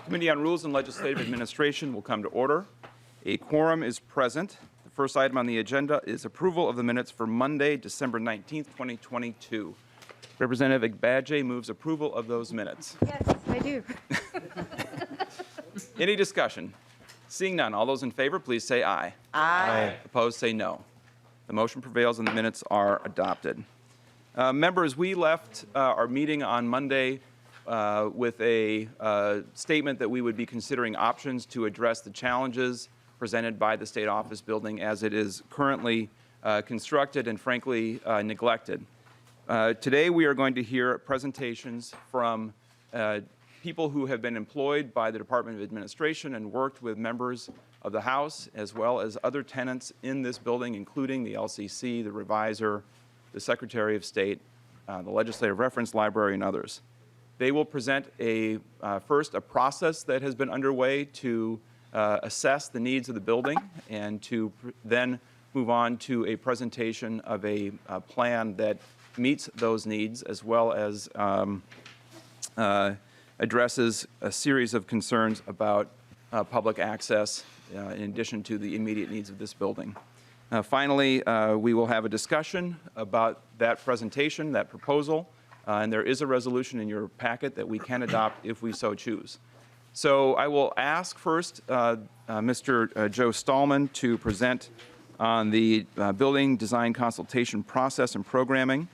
Committee on Rules and Legislative Administration will come to order. A quorum is present. The first item on the agenda is approval of the minutes for Monday, December 19th, 2022. Representative Agbaje moves approval of those minutes. Yes, I do. Any discussion? Seeing none, all those in favor, please say aye. Aye. Opposed, say no. The motion prevails and the minutes are adopted. Members, we left our meeting on Monday with a statement that we would be considering options to address the challenges presented by the state office building as it is currently constructed and frankly neglected. Today we are going to hear presentations from people who have been employed by the Department of Administration and worked with members of the House as well as other tenants in this building, including the LCC, the Revisor, the Secretary of State, the Legislative Reference Library, and others. They will present first a process that has been underway to assess the needs of the building and to then move on to a presentation of a plan that meets those needs as well as addresses a series of concerns about public access in addition to the immediate needs of this building. Finally, we will have a discussion about that presentation, that proposal, and there is a resolution in your packet that we can adopt if we so choose. So I will ask first Mr. Joe Stahlmann to present on the building design consultation process and programming.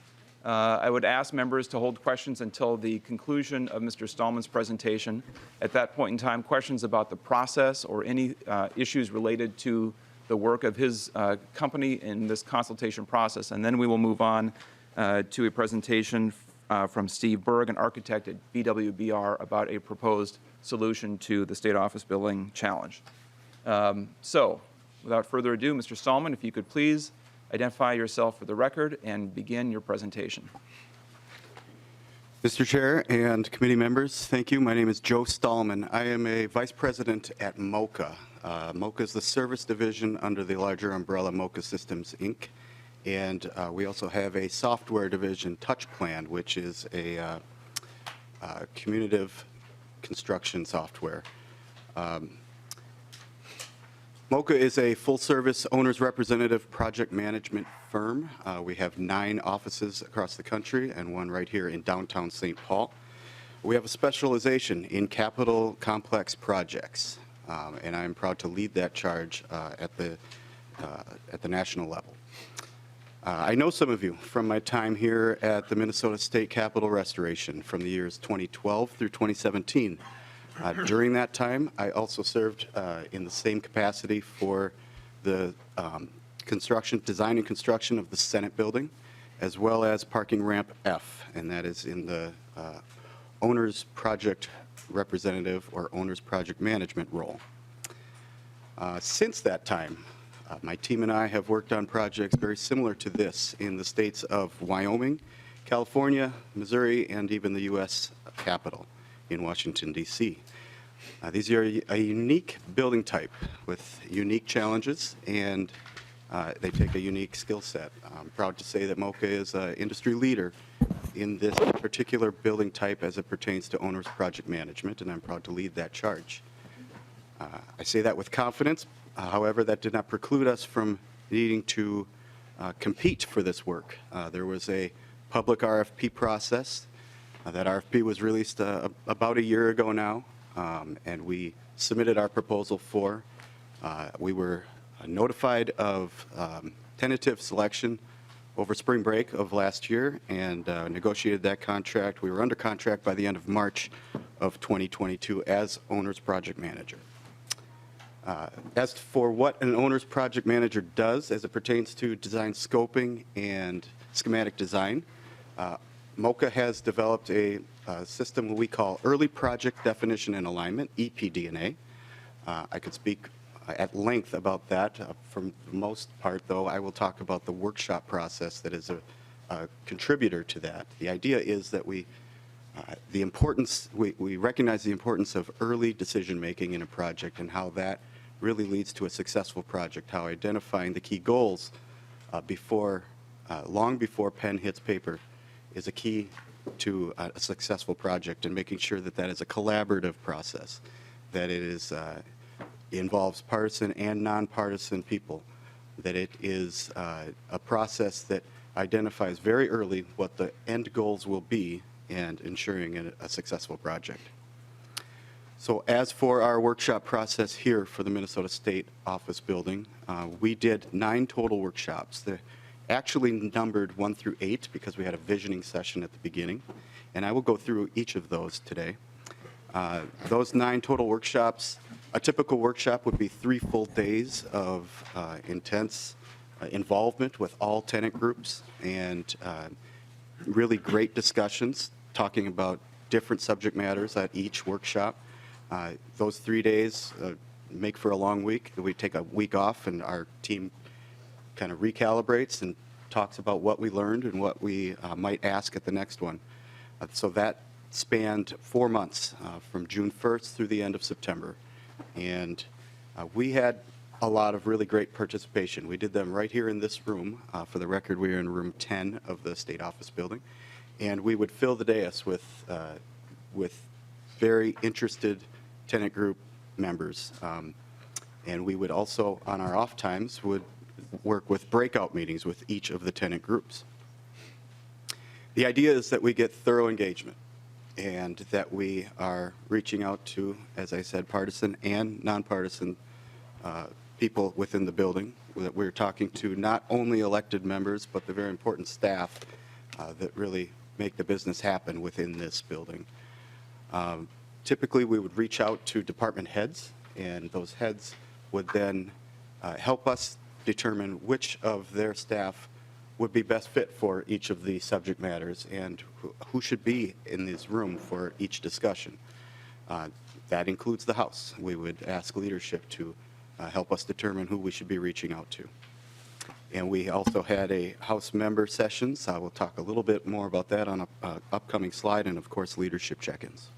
I would ask members to hold questions until the conclusion of Mr. Stahlmann's presentation. At that point in time, questions about the process or any issues related to the work of his company in this consultation process. And then we will move on to a presentation from Steve Berg, an architect at BWBR, about a proposed solution to the state office building challenge. So without further ado, Mr. Stahlmann, if you could please identify yourself for the record and begin your presentation. Mr. Chair and committee members, thank you. My name is Joe Stahlmann. I am a vice president at MOCA. MOCA is the service division under the larger umbrella MOCA Systems, Inc. And we also have a software division, TouchPlan, which is a commutative construction software. MOCA is a full-service owner's representative project management firm. We have 9 offices across the country and one right here in downtown St. Paul. We have a specialization in capital complex projects, and I am proud to lead that charge at the national level. I know some of you from my time here at the Minnesota State Capitol Restoration from the years 2012 through 2017. During that time, I also served in the same capacity for the design and construction of the Senate building, as well as parking ramp F, and that is in the owner's project representative or owner's project management role. Since that time, my team and I have worked on projects very similar to this in the states of Wyoming, California, Missouri, and even the U.S. Capitol in Washington, D.C. These are a unique building type with unique challenges, and they take a unique skill set. I'm proud to say that MOCA is an industry leader in this particular building type as it pertains to owner's project management, and I'm proud to lead that charge. I say that with confidence. However, that did not preclude us from needing to compete for this work. There was a public RFP process. That RFP was released about a year ago now, and we submitted our proposal for. We were notified of tentative selection over spring break of last year and negotiated that contract. We were under contract by the end of March of 2022 as owner's project manager. As for what an owner's project manager does as it pertains to design scoping and schematic design, MOCA has developed a system we call Early Project Definition and Alignment, EPD&A. I could speak at length about that. For the most part, though, I will talk about the workshop process that is a contributor to that. The idea is that we recognize the importance of early decision-making in a project and how that really leads to a successful project, how identifying the key goals long before pen hits paper is a key to a successful project, and making sure that that is a collaborative process, that it is involves partisan and nonpartisan people, that it is a process that identifies very early what the end goals will be and ensuring a successful project. So as for our workshop process here for the Minnesota State Office Building, we did 9 total workshops. They're actually numbered 1 through 8 because we had a visioning session at the beginning, and I will go through each of those today. Those 9 total workshops, a typical workshop would be 3 full days of intense involvement with all tenant groups and really great discussions talking about different subject matters at each workshop. Those 3 days make for a long week. We take a week off and our team kind of recalibrates and talks about what we learned and what we might ask at the next one. So that spanned 4 months from June 1st through the end of September. And we had a lot of really great participation. We did them right here in this room. For the record, we are in room 10 of the State Office Building. And we would fill the dais with very interested tenant group members. And we would also, on our off times, would work with breakout meetings with each of the tenant groups. The idea is that we get thorough engagement and that we are reaching out to, as I said, partisan and nonpartisan people within the building, that we're talking to not only elected members, but the very important staff that really make the business happen within this building. Typically, we would reach out to department heads, and those heads would then help us determine which of their staff would be best fit for each of the subject matters and who should be in this room for each discussion. That includes the House. We would ask leadership to help us determine who we should be reaching out to. And we also had a House member sessions. I will talk a little bit more about that on an upcoming slide, and of course, leadership check-ins.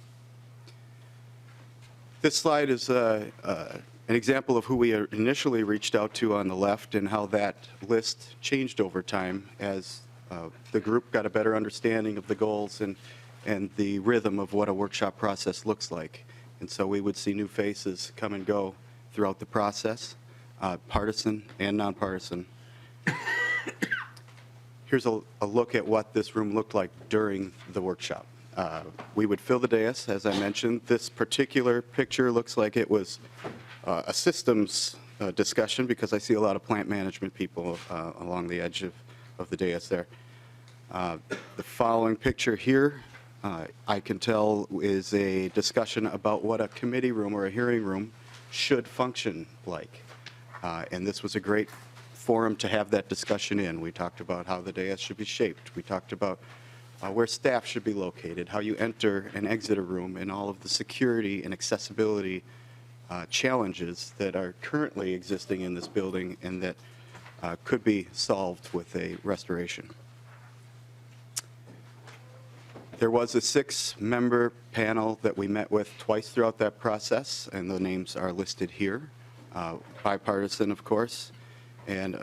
This slide is an example of who we initially reached out to on the left and how that list changed over time as the group got a better understanding of the goals and the rhythm of what a workshop process looks like. And so we would see new faces come and go throughout the process, partisan and nonpartisan. Here's a look at what this room looked like during the workshop. We would fill the dais, as I mentioned. This particular picture looks like it was a systems discussion because I see a lot of plant management people along the edge of the dais there. The following picture here, I can tell is a discussion about what a committee room or a hearing room should function like. And this was a great forum to have that discussion in. We talked about how the dais should be shaped. We talked about where staff should be located, how you enter and exit a room, and all of the security and accessibility challenges that are currently existing in this building and that could be solved with a restoration. There was a 6-member panel that we met with twice throughout that process, and the names are listed here. Bipartisan, of course, and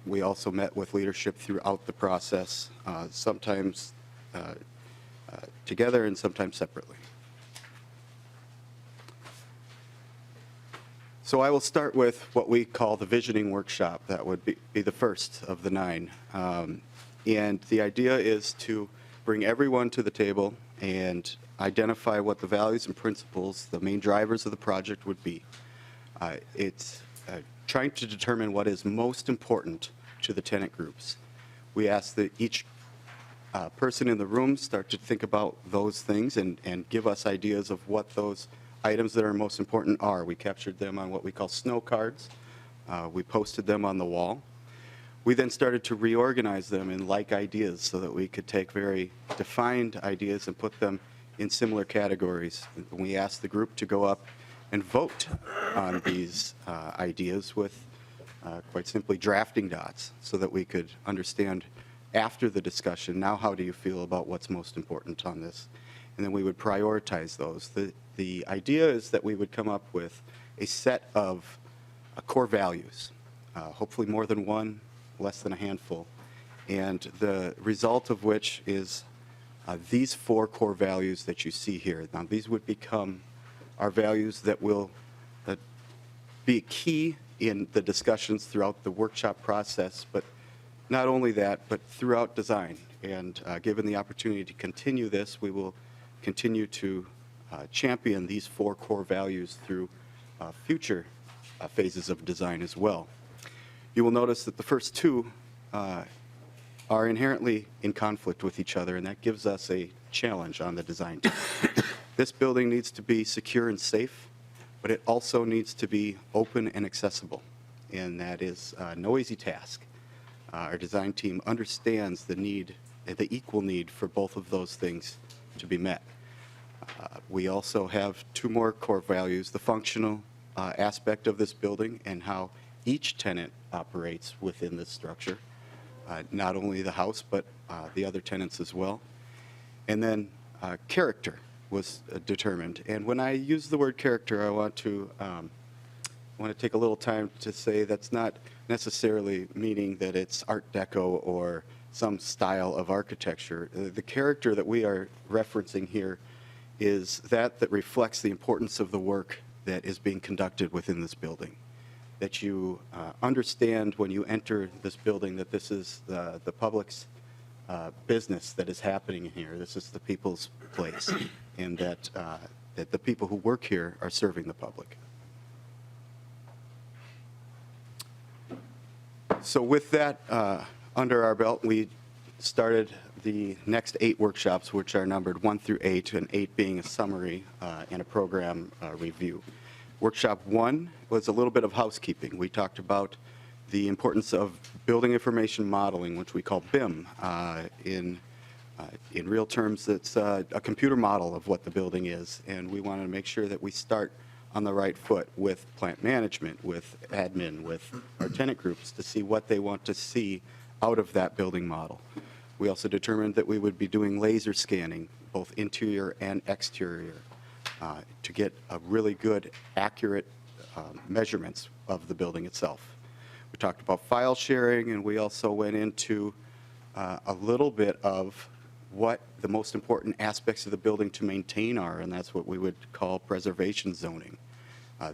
we also met with leadership throughout the process, sometimes together and sometimes separately. So I will start with what we call the visioning workshop. That would be the first of the 9. And the idea is to bring everyone to the table and identify what the values and principles, the main drivers of the project would be. It's trying to determine what is most important to the tenant groups. We ask that each person in the room start to think about those things and give us ideas of what those items that are most important are. We captured them on what we call snow cards. We posted them on the wall. We then started to reorganize them in like ideas so that we could take very defined ideas and put them in similar categories. We asked the group to go up and vote on these ideas with quite simply drafting dots so that we could understand after the discussion, now how do you feel about what's most important on this? And then we would prioritize those. The idea is that we would come up with a set of core values, hopefully more than one, less than a handful, and the result of which is These 4 core values that you see here, now these would become our values that will be key in the discussions throughout the workshop process, but not only that, but throughout design. And given the opportunity to continue this, we will continue to champion these 4 core values through future phases of design as well. You will notice that the first 2 are inherently in conflict with each other, and that gives us a challenge on the design team. This building needs to be secure and safe, but it also needs to be open and accessible, and that is no easy task. Our design team understands the need, the equal need for both of those things to be met. We also have 2 more core values, the functional aspect of this building and how each tenant operates within this structure, not only the house, but the other tenants as well. And then character was determined. And when I use the word character, I want to take a little time to say that's not necessarily meaning that it's Art Deco or some style of architecture. The character that we are referencing here is that reflects the importance of the work that is being conducted within this building. That you understand when you enter this building that this is the public's business that is happening here. This is the people's place, and that the people who work here are serving the public. So with that under our belt, we started the next 8 workshops, which are numbered 1 through 8, and 8 being a summary and a program review. Workshop 1 was a little bit of housekeeping. We talked about the importance of building information modeling, which we call BIM. In real terms, it's a computer model of what the building is, and we wanted to make sure that we start on the right foot with plant management, with admin, with our tenant groups to see what they want to see out of that building model. We also determined that we would be doing laser scanning, both interior and exterior, to get a really good, accurate measurements of the building itself. We talked about file sharing, and we also went into a little bit of what the most important aspects of the building to maintain are, and that's what we would call preservation zoning.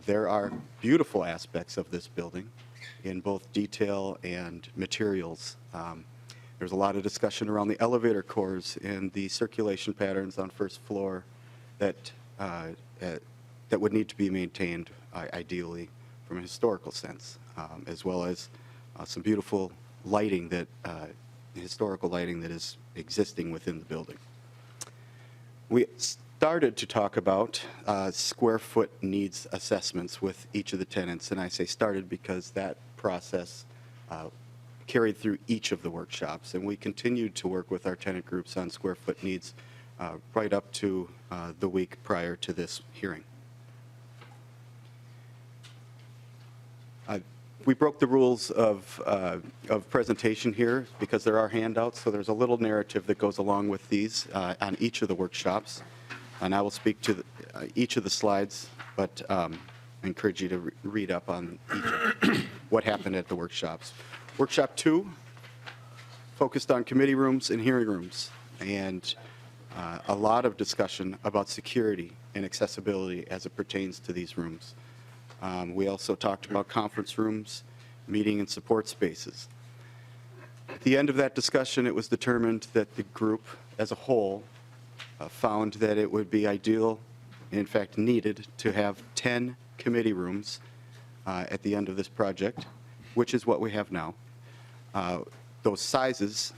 There are beautiful aspects of this building in both detail and materials. There's a lot of discussion around the elevator cores and the circulation patterns on first floor that would need to be maintained ideally from a historical sense, as well as some beautiful lighting that historical lighting that is existing within the building. We started to talk about square foot needs assessments with each of the tenants, and I say started because that process carried through each of the workshops, and we continued to work with our tenant groups on square foot needs right up to the week prior to this hearing. We broke the rules of presentation here because there are handouts, so there's a little narrative that goes along with these on each of the workshops. And I will speak to each of the slides, but I encourage you to read up on what happened at the workshops. Workshop 2 focused on committee rooms and hearing rooms, and a lot of discussion about security and accessibility as it pertains to these rooms. We also talked about conference rooms, meeting and support spaces. At the end of that discussion, it was determined that the group as a whole found that it would be ideal, in fact needed, to have 10 committee rooms at the end of this project, which is what we have now. Those sizes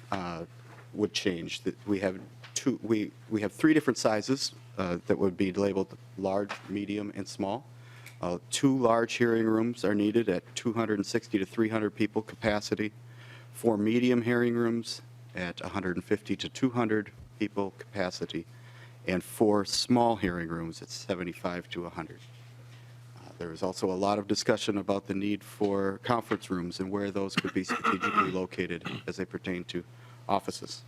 would change. We have 3 different sizes that would be labeled large, medium, and small. 2 large hearing rooms are needed at 260 to 300 people capacity, 4 medium hearing rooms at 150 to 200 people capacity, and 4 small hearing rooms at 75 to 100. There was also a lot of discussion about the need for conference rooms and where those could be strategically located as they pertain to offices.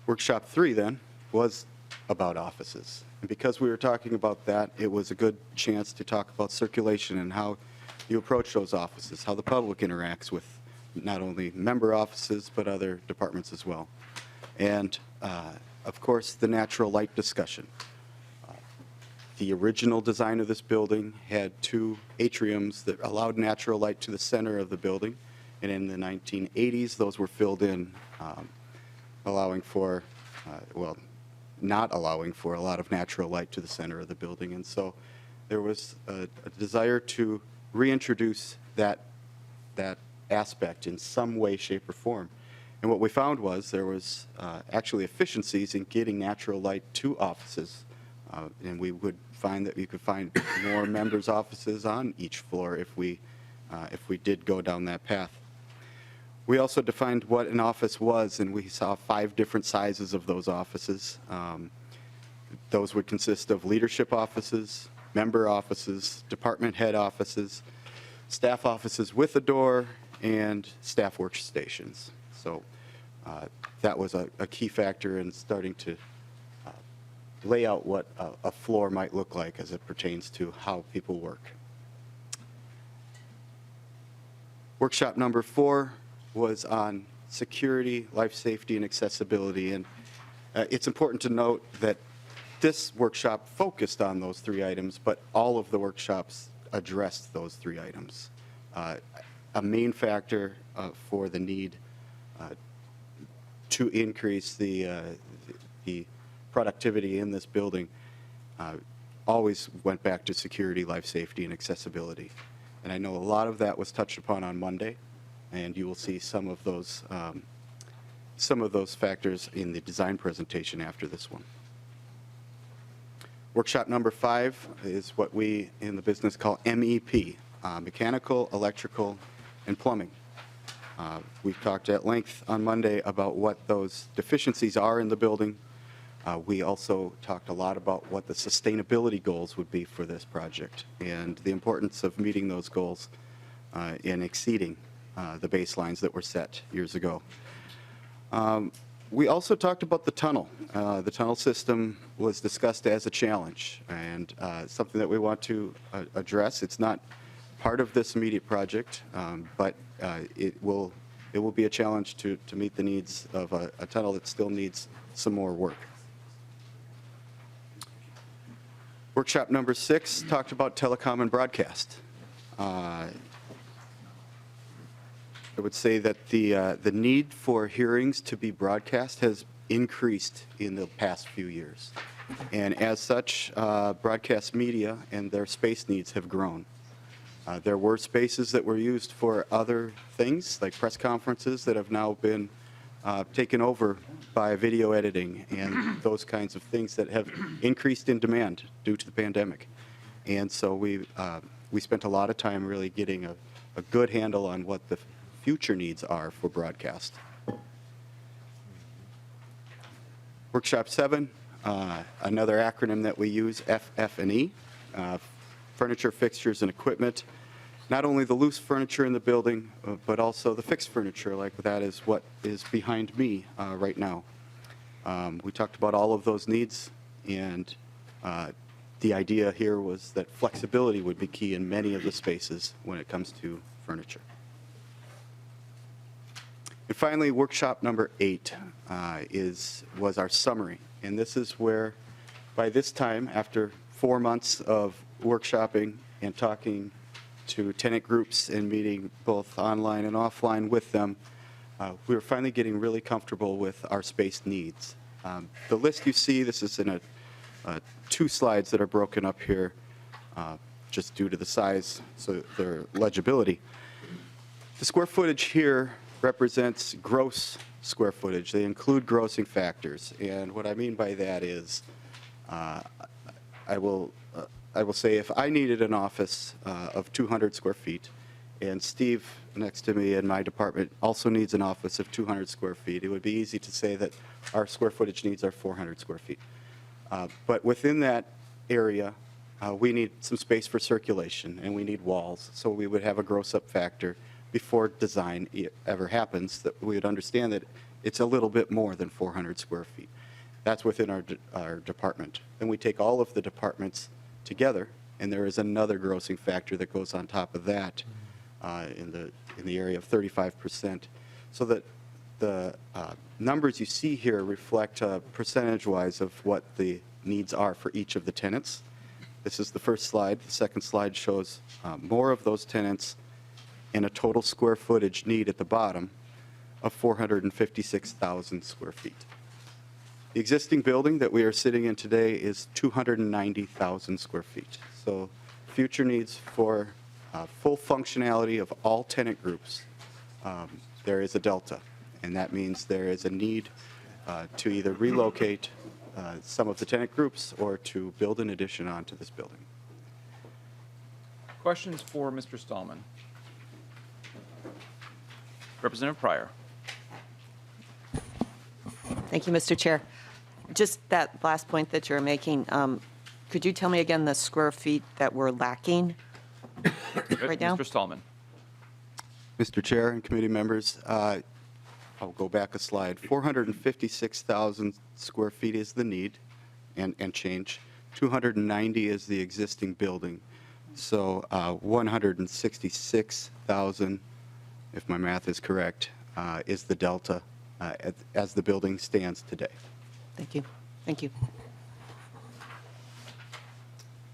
Workshop 3 then was about offices. And because we were talking about that, it was a good chance to talk about circulation and how you approach those offices, how the public interacts with not only member offices, but other departments as well. and, of course, the natural light discussion. The original design of this building had 2 atriums that allowed natural light to the center of the building, and in the 1980s, those were filled in, allowing for, not allowing for a lot of natural light to the center of the building. And so there was a desire to reintroduce that aspect in some way, shape, or form. And what we found was there was actually efficiencies in getting natural light to offices. And we would find that you could find more members' offices on each floor if we did go down that path. We also defined what an office was, and we saw 5 different sizes of those offices. Those would consist of leadership offices, member offices, department head offices, staff offices with a door, and staff workstations. So that was a key factor in starting to lay out what a floor might look like as it pertains to how people work. Workshop number 4 was on security, life safety, and accessibility. And it's important to note that this workshop focused on those 3 items, but all of the workshops addressed those 3 items. A main factor for the need to increase the productivity in this building always went back to security, life safety, and accessibility. And I know a lot of that was touched upon on Monday, and you will see some of those factors in the design presentation after this one. Workshop number 5 is what we in the business call MEP, mechanical, electrical, and plumbing. We talked at length on Monday about what those deficiencies are in the building. We also talked a lot about what the sustainability goals would be for this project and the importance of meeting those goals and exceeding the baselines that were set years ago. We also talked about the tunnel. The tunnel system was discussed as a challenge and something that we want to address. It's not part of this immediate project, but it will be a challenge to meet the needs of a tunnel that still needs some more work. Workshop number 6 talked about telecom and broadcast. I would say that the need for hearings to be broadcast has increased in the past few years. And as such, broadcast media and their space needs have grown. There were spaces that were used for other things, like press conferences, that have now been taken over by video editing and those kinds of things that have increased in demand due to the pandemic. And so we spent a lot of time really getting a good handle on what the future needs are for broadcast. Workshop 7, another acronym that we use, FF&E, furniture, fixtures, and equipment. Not only the loose furniture in the building, but also the fixed furniture, like that is what is behind me right now. We talked about all of those needs, and the idea here was that flexibility would be key in many of the spaces when it comes to furniture. And finally, workshop number 8 was our summary. And this is where, by this time, after 4 months of workshopping and talking to tenant groups and meeting both online and offline with them, we were finally getting really comfortable with our space needs. The list you see, this is in 2 slides that are broken up here just due to the size, so their legibility. The square footage here represents gross square footage. They include grossing factors. And what I mean by that is I will say if I needed an office of 200 square feet, and Steve next to me in my department also needs an office of 200 square feet, it would be easy to say that our square footage needs are 400 square feet. But within that area, we need some space for circulation, and we need walls. So we would have a gross up factor before design ever happens, that we would understand that it's a little bit more than 400 square feet. That's within our department. Then we take all of the departments together, and there is another grossing factor that goes on top of that in the area of 35%, so that the numbers you see here reflect percentage-wise of what the needs are for each of the tenants. This is the first slide. The second slide shows more of those tenants and a total square footage need at the bottom of 456,000 square feet. The existing building that we are sitting in today is 290,000 square feet. So future needs for full functionality of all tenant groups, there is a delta. And that means there is a need to either relocate some of the tenant groups or to build an addition onto this building. Questions for Mr. Stahlmann? Representative Pryor. Thank you, Mr. Chair. Just that last point that you're making, could you tell me again the square feet that we're lacking right now? Mr. Stahlmann. Mr. Chair and committee members, I'll go back a slide. 456,000 square feet is the need and change. 290 is the existing building. So 166,000, if my math is correct, is the delta as the building stands today. Thank you. Thank you.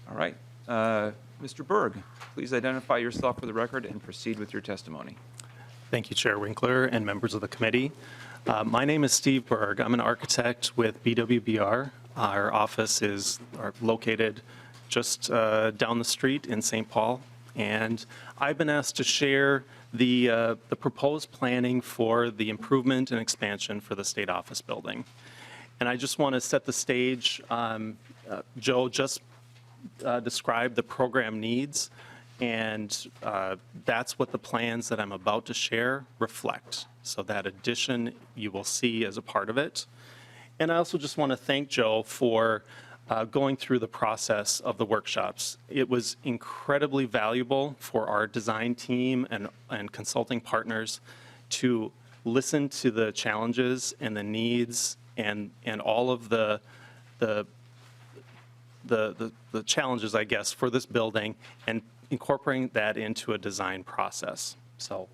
All right. Mr. Berg, please identify yourself for the record and proceed with your testimony. Thank you, Chair Winkler and members of the committee. My name is Steve Berg. I'm an architect with BWBR. Our office is located just down the street in St. Paul, and I've been asked to share the proposed planning for the improvement and expansion for the state office building. And I just want to set the stage. Joe just described the program needs, and that's what the plans that I'm about to share reflect. So that addition you will see as a part of it. And I also just want to thank Joe for going through the process of the workshops. It was incredibly valuable for our design team and consulting partners to listen to the challenges and the needs and all of the challenges, I guess, for this building and incorporating that into a design process. So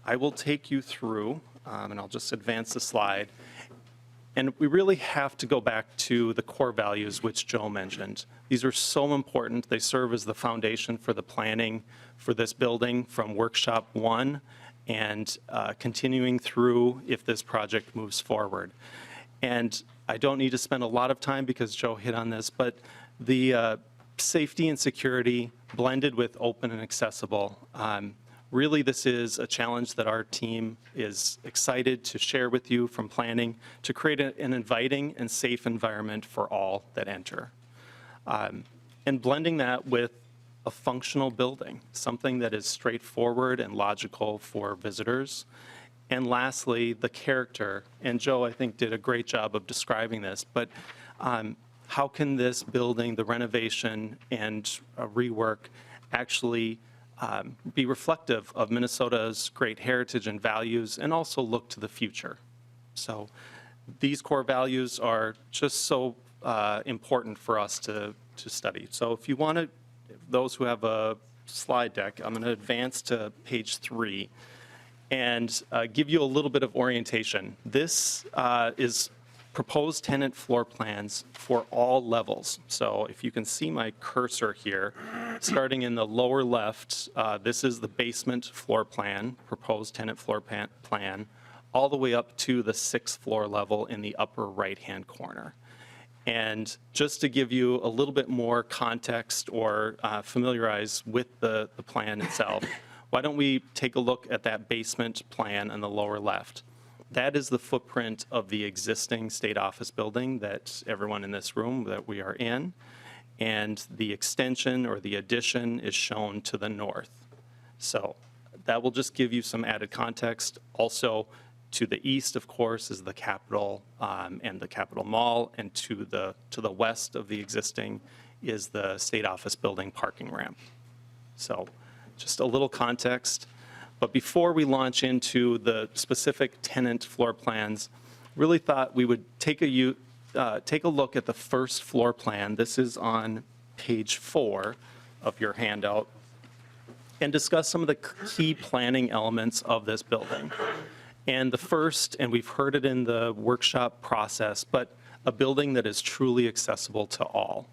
I will take you through, and I'll just advance the slide. And we really have to go back to the core values which Joe mentioned. These are so important. They serve as the foundation for the planning for this building from workshop 1 and continuing through if this project moves forward. And I don't need to spend a lot of time because Joe hit on this, but the safety and security blended with open and accessible. Really, this is a challenge that our team is excited to share with you from planning to create an inviting and safe environment for all that enter. And blending that with a functional building, something that is straightforward and logical for visitors. And lastly, the character, and Joe, I think, did a great job of describing this, but how can this building, the renovation and rework actually be reflective of Minnesota's great heritage and values and also look to the future? So these core values are just so important for us to study. So if you want to, those who have a slide deck, I'm going to advance to page 3 and give you a little bit of orientation. This is proposed tenant floor plans for all levels. So if you can see my cursor here, starting in the lower left, this is the basement floor plan, proposed tenant floor plan, all the way up to the 6th floor level in the upper right-hand corner. And just to give you a little bit more context or familiarize with the plan itself, why don't we take a look at that basement plan on the lower left? That is the footprint of the existing state office building that everyone in this room that we are in, and the extension or the addition is shown to the north. So that will just give you some added context. Also, to the east, of course, is the Capitol and the Capitol Mall, and to the west of the existing is the state office building parking ramp. So just a little context. But before we launch into the specific tenant floor plans, really thought we would take a look at the first floor plan. This is on page 4 of your handout, and discuss some of the key planning elements of this building. And the first, and we've heard it in the workshop process, but a building that is truly accessible to all.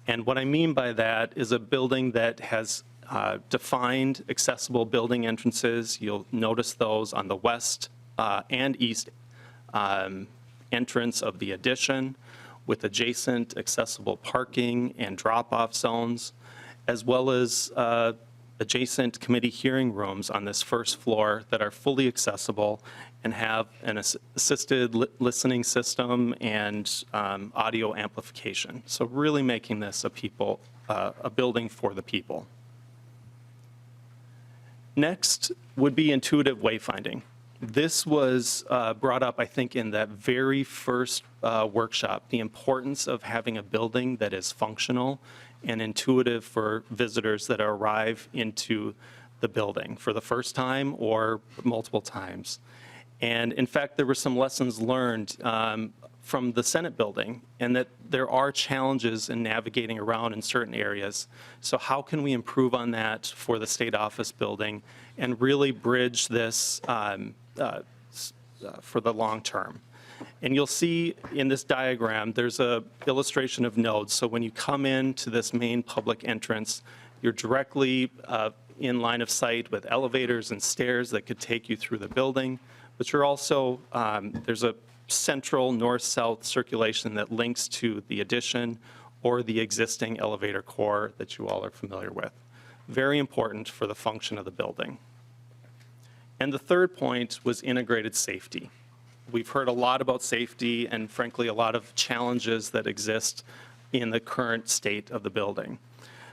And what I mean by that is a building that has defined accessible building entrances. You'll notice those on the west and east entrance of the addition, with adjacent accessible parking and drop-off zones, as well as adjacent committee hearing rooms on this first floor that are fully accessible and have an assisted listening system and audio amplification. So really making this a building for the people. Next would be intuitive wayfinding. This was brought up, I think, in that very first workshop, the importance of having a building that is functional and intuitive for visitors that arrive into the building for the first time or multiple times. And in fact, there were some lessons learned from the Senate building, and that there are challenges in navigating around in certain areas. So how can we improve on that for the state office building and really bridge this for the long term? And you'll see in this diagram, there's a illustration of nodes. So when you come into this main public entrance, you're directly in line of sight with elevators and stairs that could take you through the building. But you're also, there's a central north-south circulation that links to the addition or the existing elevator core that you all are familiar with. Very important for the function of the building. And the third point was integrated safety. We've heard a lot about safety and frankly a lot of challenges that exist in the current state of the building.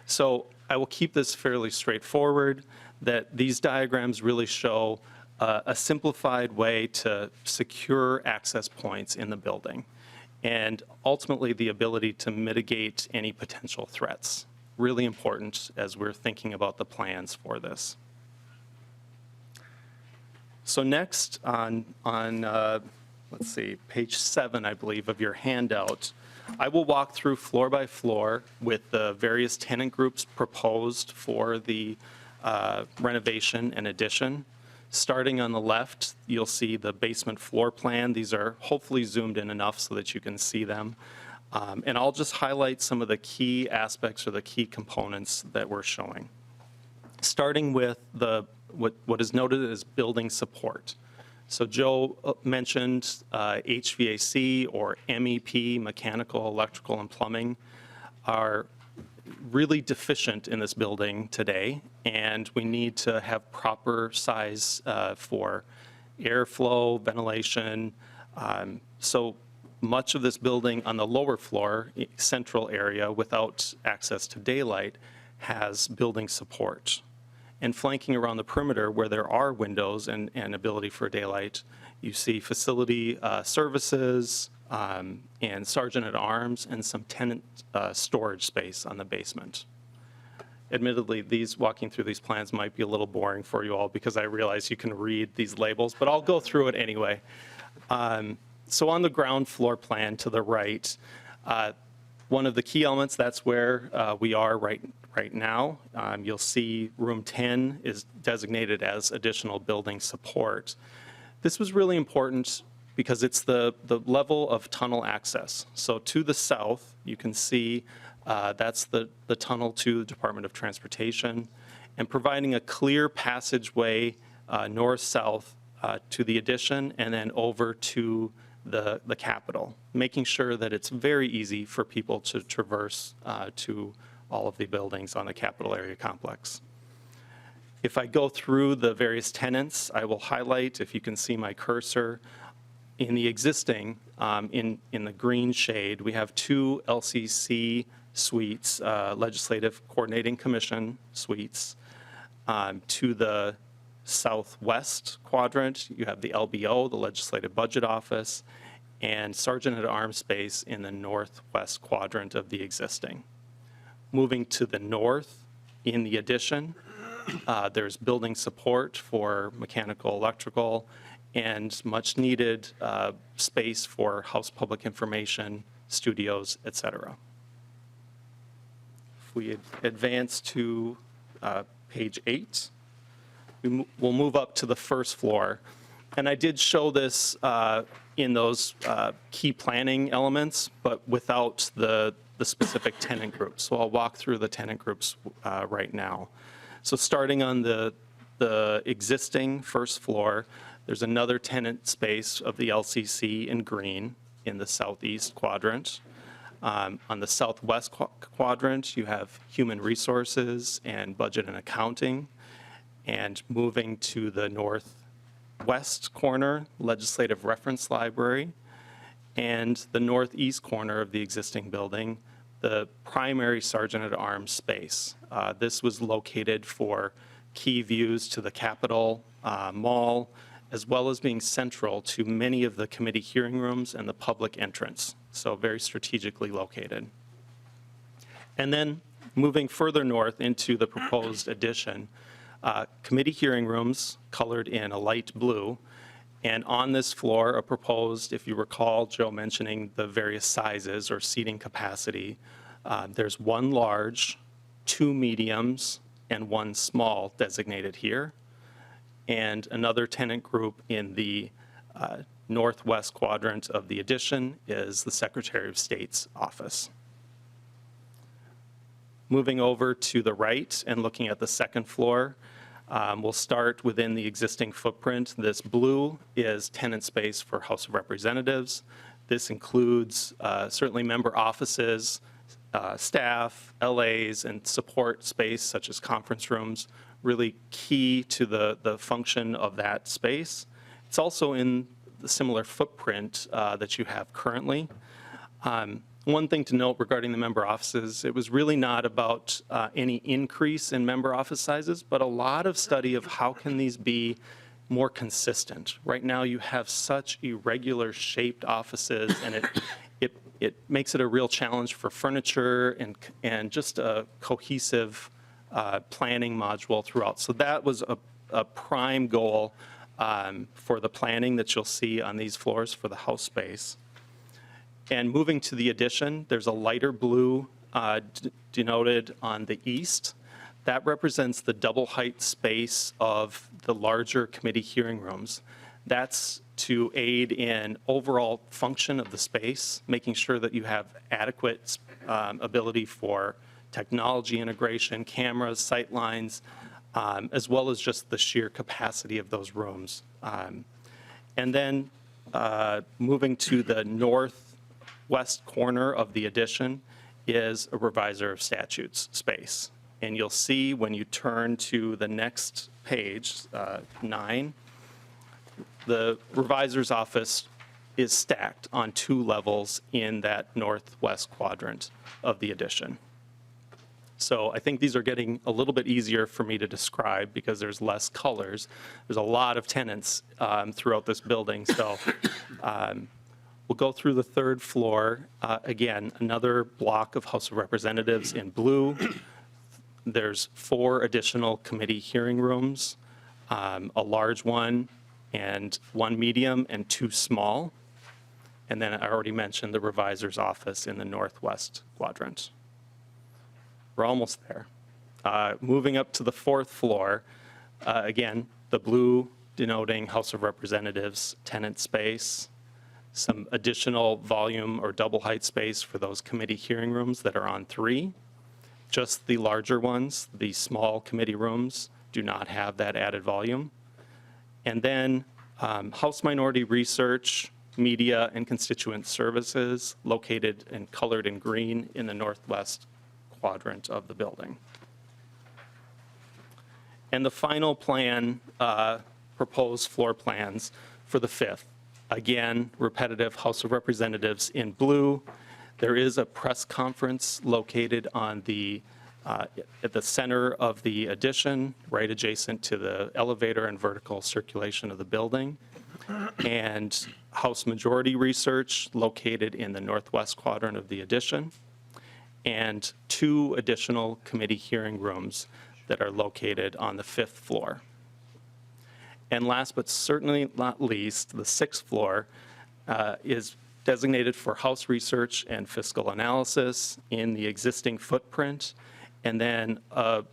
So I will keep this fairly straightforward, that these diagrams really show a simplified way to secure access points in the building and ultimately the ability to mitigate any potential threats. Really important as we're thinking about the plans for this. So next on let's see, page 7, I believe, of your handout, I will walk through floor by floor with the various tenant groups proposed for the renovation and addition. Starting on the left, you'll see the basement floor plan. These are hopefully zoomed in enough so that you can see them. And I'll just highlight some of the key aspects or the key components that we're showing. Starting with what is noted as building support. So Joe mentioned HVAC or MEP, mechanical, electrical, and plumbing, are really deficient in this building today, and we need to have proper size for airflow, ventilation. So much of this building on the lower floor, central area, without access to daylight, has building support. And flanking around the perimeter where there are windows and ability for daylight, you see facility services and sergeant-at-arms and some tenant storage space on the basement. Admittedly, walking through these plans might be a little boring for you all because I realize you can read these labels, but I'll go through it anyway. So on the ground floor plan to the right, one of the key elements, that's where we are right now. You'll see room 10 is designated as additional building support. This was really important because it's the level of tunnel access. So to the south, you can see that's the tunnel to the Department of Transportation, and providing a clear passageway north-south to the addition and then over to the Capitol, making sure that it's very easy for people to traverse to all of the buildings on the Capitol area complex. If I go through the various tenants, I will highlight, if you can see my cursor, in the existing, in the green shade, we have 2 LCC suites, Legislative Coordinating Commission suites. To the southwest quadrant, you have the LBO, the Legislative Budget Office, and Sergeant-at-Arms space in the northwest quadrant of the existing. Moving to the north, in the addition, there's building support for mechanical, electrical, and much needed space for House Public Information, studios, et cetera. If we advance to page 8, we'll move up to the first floor. And I did show this in those key planning elements, but without the specific tenant groups. So I'll walk through the tenant groups right now. So starting on the existing first floor, there's another tenant space of the LCC in green in the southeast quadrant. On the southwest quadrant, you have human resources and budget and accounting. And moving to the northwest corner, legislative reference library. And the northeast corner of the existing building, the primary sergeant at arms space. This was located for key views to the Capitol Mall, as well as being central to many of the committee hearing rooms and the public entrance, so very strategically located. And then moving further north into the proposed addition, committee hearing rooms colored in a light blue, and on this floor are proposed, if you recall Joe mentioning the various sizes or seating capacity, there's one large, two mediums, and one small designated here, and another tenant group in the northwest quadrant of the addition is the Secretary of State's office. Moving over to the right and looking at the second floor, we'll start within the existing footprint. This blue is tenant space for House of Representatives. This includes certainly member offices, staff, LAs, and support space such as conference rooms, really key to the function of that space. It's also in the similar footprint that you have currently. One thing to note regarding the member offices, it was really not about any increase in member office sizes, but a lot of study of how can these be more consistent. Right now you have such irregular shaped offices, and it makes it a real challenge for furniture and just a cohesive planning module throughout. So that was a prime goal for the planning that you'll see on these floors for the House space. And moving to the addition, there's a lighter blue denoted on the east. That represents the double height space of the larger committee hearing rooms. That's to aid in overall function of the space, making sure that you have adequate ability for technology integration, cameras, sight lines, as well as just the sheer capacity of those rooms. And then moving to the northwest corner of the addition is a reviser of statutes space. And you'll see when you turn to the next page, 9, the revisor's office is stacked on 2 levels in that northwest quadrant of the addition. So I think these are getting a little bit easier for me to describe because there's less colors. There's a lot of tenants throughout this building. So we'll go through the 3rd floor. Again, another block of House of Representatives in blue. There's 4 additional committee hearing rooms, a large one and 1 medium and 2 small. And then I already mentioned the revisor's office in the northwest quadrant. We're almost there. Moving up to the 4th floor, again, the blue denoting House of Representatives tenant space, some additional volume or double height space for those committee hearing rooms that are on 3. Just the larger ones, the small committee rooms, do not have that added volume. And then House Minority Research, Media, and Constituent Services located and colored in green in the northwest quadrant of the building. And the final plan, proposed floor plans for the 5th. Again, repetitive House of Representatives in blue. There is a press conference located on the at the center of the addition, right adjacent to the elevator and vertical circulation of the building. And House Majority Research located in the northwest quadrant of the addition. And 2 additional committee hearing rooms that are located on the 5th floor. And last but certainly not least, the 6th floor is designated for House Research and Fiscal Analysis in the existing footprint, and then a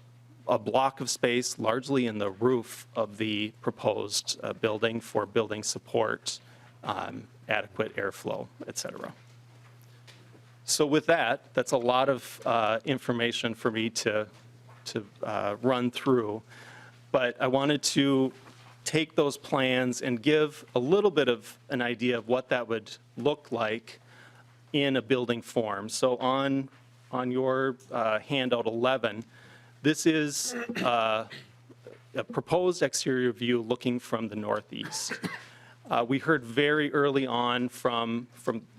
a block of space largely in the roof of the proposed building for building support, adequate airflow, et cetera. So with that, that's a lot of information for me to run through. But I wanted to take those plans and give a little bit of an idea of what that would look like in a building form. So on your handout 11, this is a proposed exterior view looking from the northeast. We heard very early on from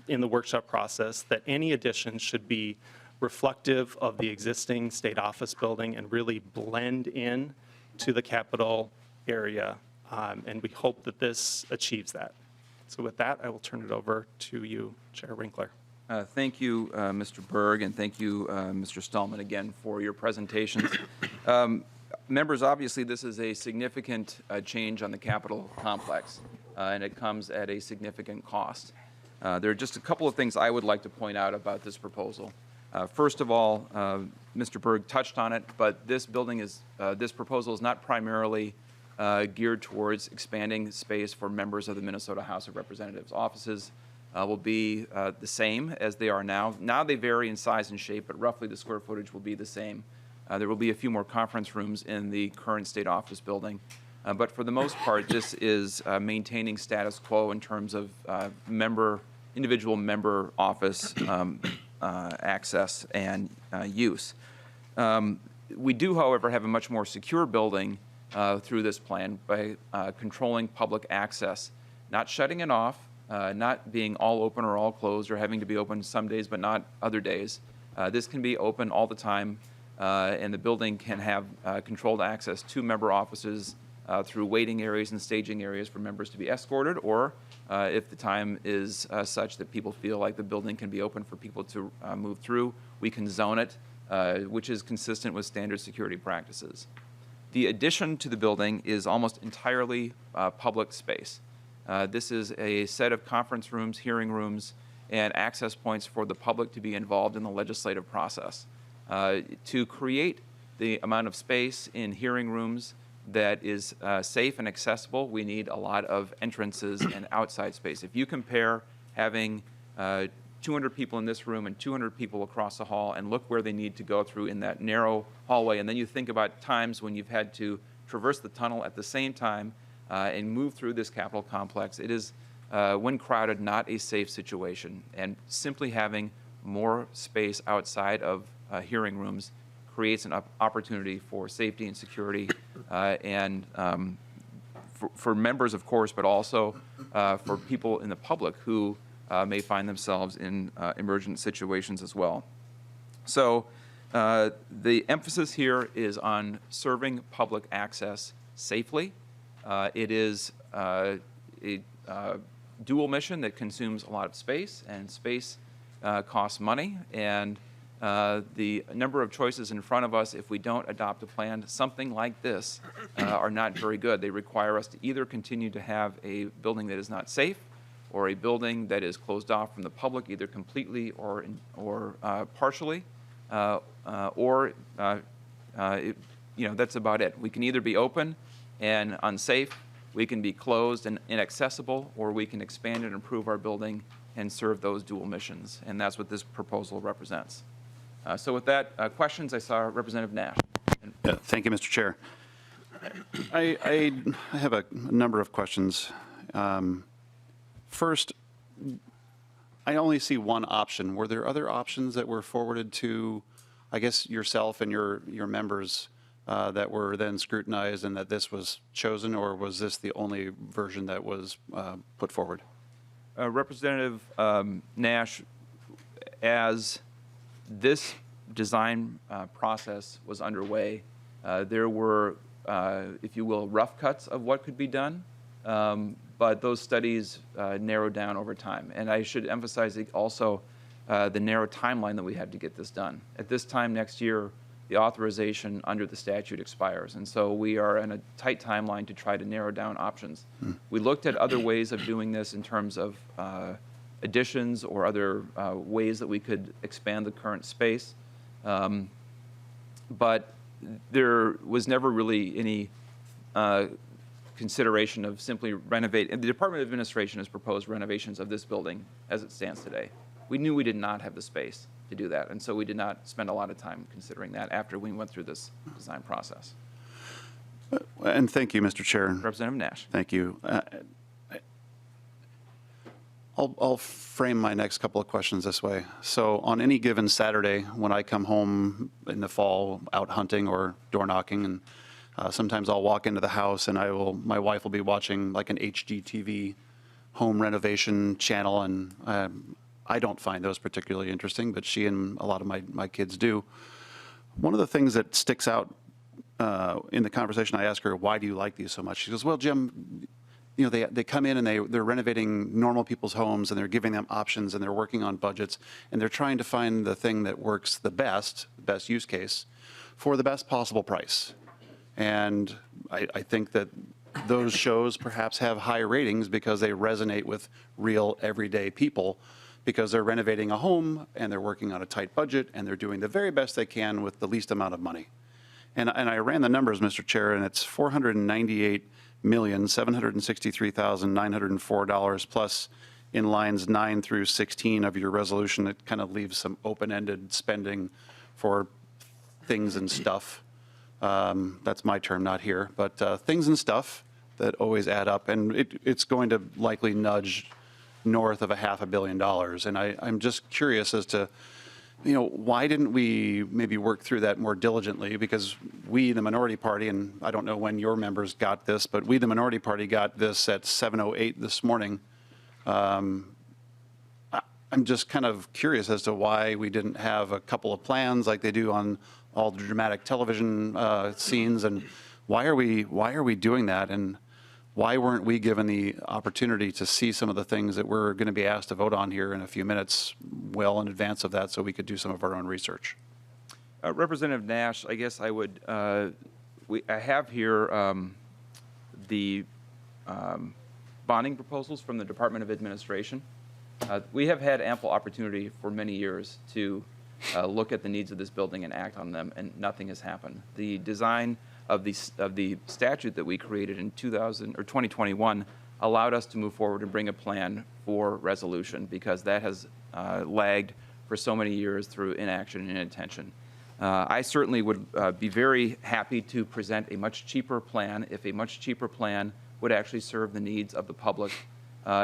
in the workshop process that any addition should be reflective of the existing state office building and really blend in to the Capitol area. And we hope that this achieves that. So with that, I will turn it over to you, Chair Winkler. Thank you, Mr. Berg, and thank you, Mr. Stahlmann, again, for your presentations. Members, obviously, this is a significant change on the Capitol complex, and it comes at a significant cost. There are just a couple of things I would like to point out about this proposal. First of all, Mr. Berg touched on it, but this proposal is not primarily geared towards expanding space for members of the Minnesota House of Representatives. Offices will be the same as they are now. Now they vary in size and shape, but roughly the square footage will be the same. There will be a few more conference rooms in the current state office building. But for the most part, this is maintaining status quo in terms of individual member office access and use. We do, however, have a much more secure building through this plan by controlling public access, not shutting it off, not being all open or all closed, or having to be open some days but not other days. This can be open all the time, and the building can have controlled access to member offices through waiting areas and staging areas for members to be escorted, or if the time is such that people feel like the building can be open for people to move through, we can zone it, which is consistent with standard security practices. The addition to the building is almost entirely public space. This is a set of conference rooms, hearing rooms, and access points for the public to be involved in the legislative process. To create the amount of space in hearing rooms that is safe and accessible, we need a lot of entrances and outside space. If you compare having 200 people in this room and 200 people across the hall and look where they need to go through in that narrow hallway, and then you think about times when you've had to traverse the tunnel at the same time and move through this Capitol complex, it is, when crowded, not a safe situation. And simply having more space outside of hearing rooms creates an opportunity for safety and security and for members, of course, but also for people in the public who may find themselves in emergent situations as well. So the emphasis here is on serving public access safely. It is a dual mission that consumes a lot of space, and space costs money, and the number of choices in front of us, if we don't adopt a plan, something like this, are not very good. They require us to either continue to have a building that is not safe, or a building that is closed off from the public, either completely or partially, that's about it. We can either be open and unsafe, we can be closed and inaccessible, or we can expand and improve our building and serve those dual missions. And that's what this proposal represents. So with that, questions? I saw Representative Nash. Yeah, thank you, Mr. Chair. I have a number of questions. First, I only see one option. Were there other options that were forwarded to, I guess, yourself and your members that were then scrutinized and that this was chosen, or was this the only version that was put forward? Representative Nash, as this design process was underway, there were, if you will, rough cuts of what could be done, but those studies narrowed down over time. And I should emphasize also the narrow timeline that we had to get this done. At this time next year, the authorization under the statute expires, and so we are in a tight timeline to try to narrow down options. We looked at other ways of doing this in terms of additions or other ways that we could expand the current space, but there was never really any consideration of simply renovate. And the Department of Administration has proposed renovations of this building as it stands today. We knew we did not have the space to do that, and so we did not spend a lot of time considering that after we went through this design process. And thank you, Mr. Chair. Representative Nash. Thank you. I'll frame my next couple of questions this way. So on any given Saturday, when I come home in the fall out hunting or door knocking, and sometimes I'll walk into the house and my wife will be watching like an HGTV home renovation channel, and I don't find those particularly interesting, but she and a lot of my kids do. One of the things that sticks out in the conversation, I ask her, why do you like these so much? She goes, well, Jim, you know, they come in and they're renovating normal people's homes, and they're giving them options, and they're working on budgets, and they're trying to find the thing that works the best use case for the best possible price. And I think that those shows perhaps have high ratings because they resonate with real everyday people, because they're renovating a home and they're working on a tight budget and they're doing the very best they can with the least amount of money. And I ran the numbers, Mr. Chair, and it's $498,763,904 plus in lines 9 through 16 of your resolution. It kind of leaves some open-ended spending for things and stuff. That's my term, not here, but things and stuff that always add up, and it's going to likely nudge north of $500 million. And I'm just curious as to, you know, why didn't we maybe work through that more diligently? Because we, the minority party, and I don't know when your members got this, but we, the minority party, got this at 7:08 this morning. I'm just kind of curious as to why we didn't have a couple of plans like they do on all the dramatic television scenes, and why are we doing that, and why weren't we given the opportunity to see some of the things that we're going to be asked to vote on here in a few minutes well in advance of that, so we could do some of our own research? Representative Nash, I guess I would, I have here the bonding proposals from the Department of Administration. We have had ample opportunity for many years to look at the needs of this building and act on them, and nothing has happened. The design of the statute that we created in 2021 allowed us to move forward and bring a plan for resolution, because that has lagged for so many years through inaction and inattention. I certainly would be very happy to present a much cheaper plan if a much cheaper plan would actually serve the needs of the public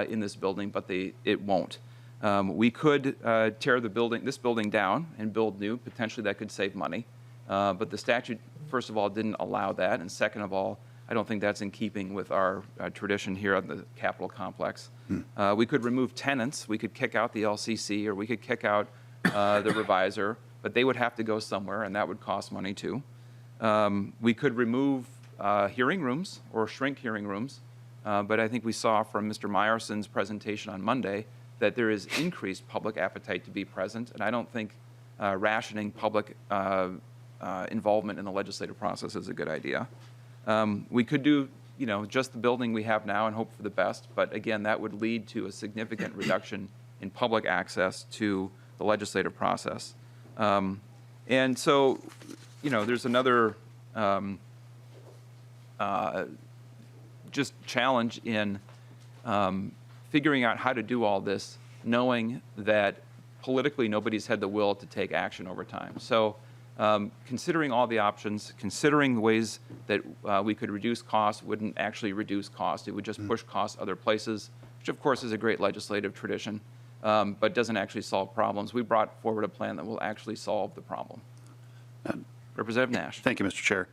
in this building, but it won't. We could tear this building down and build new. Potentially that could save money. But the statute, first of all, didn't allow that. And second of all, I don't think that's in keeping with our tradition here at the Capitol complex. We could remove tenants. We could kick out the LCC, or we could kick out the revisor, but they would have to go somewhere, and that would cost money too. We could remove hearing rooms or shrink hearing rooms. But I think we saw from Mr. Meyerson's presentation on Monday that there is increased public appetite to be present, and I don't think rationing public involvement in the legislative process is a good idea. We could do, you know, just the building we have now and hope for the best, but again, that would lead to a significant reduction in public access to the legislative process. And so, you know, there's another just challenge in figuring out how to do all this, knowing that politically nobody's had the will to take action over time. So considering all the options, considering the ways that we could reduce costs wouldn't actually reduce cost. It would just push costs other places, which of course is a great legislative tradition, but doesn't actually solve problems. We brought forward a plan that will actually solve the problem. Representative Nash. Thank you, Mr. Chair.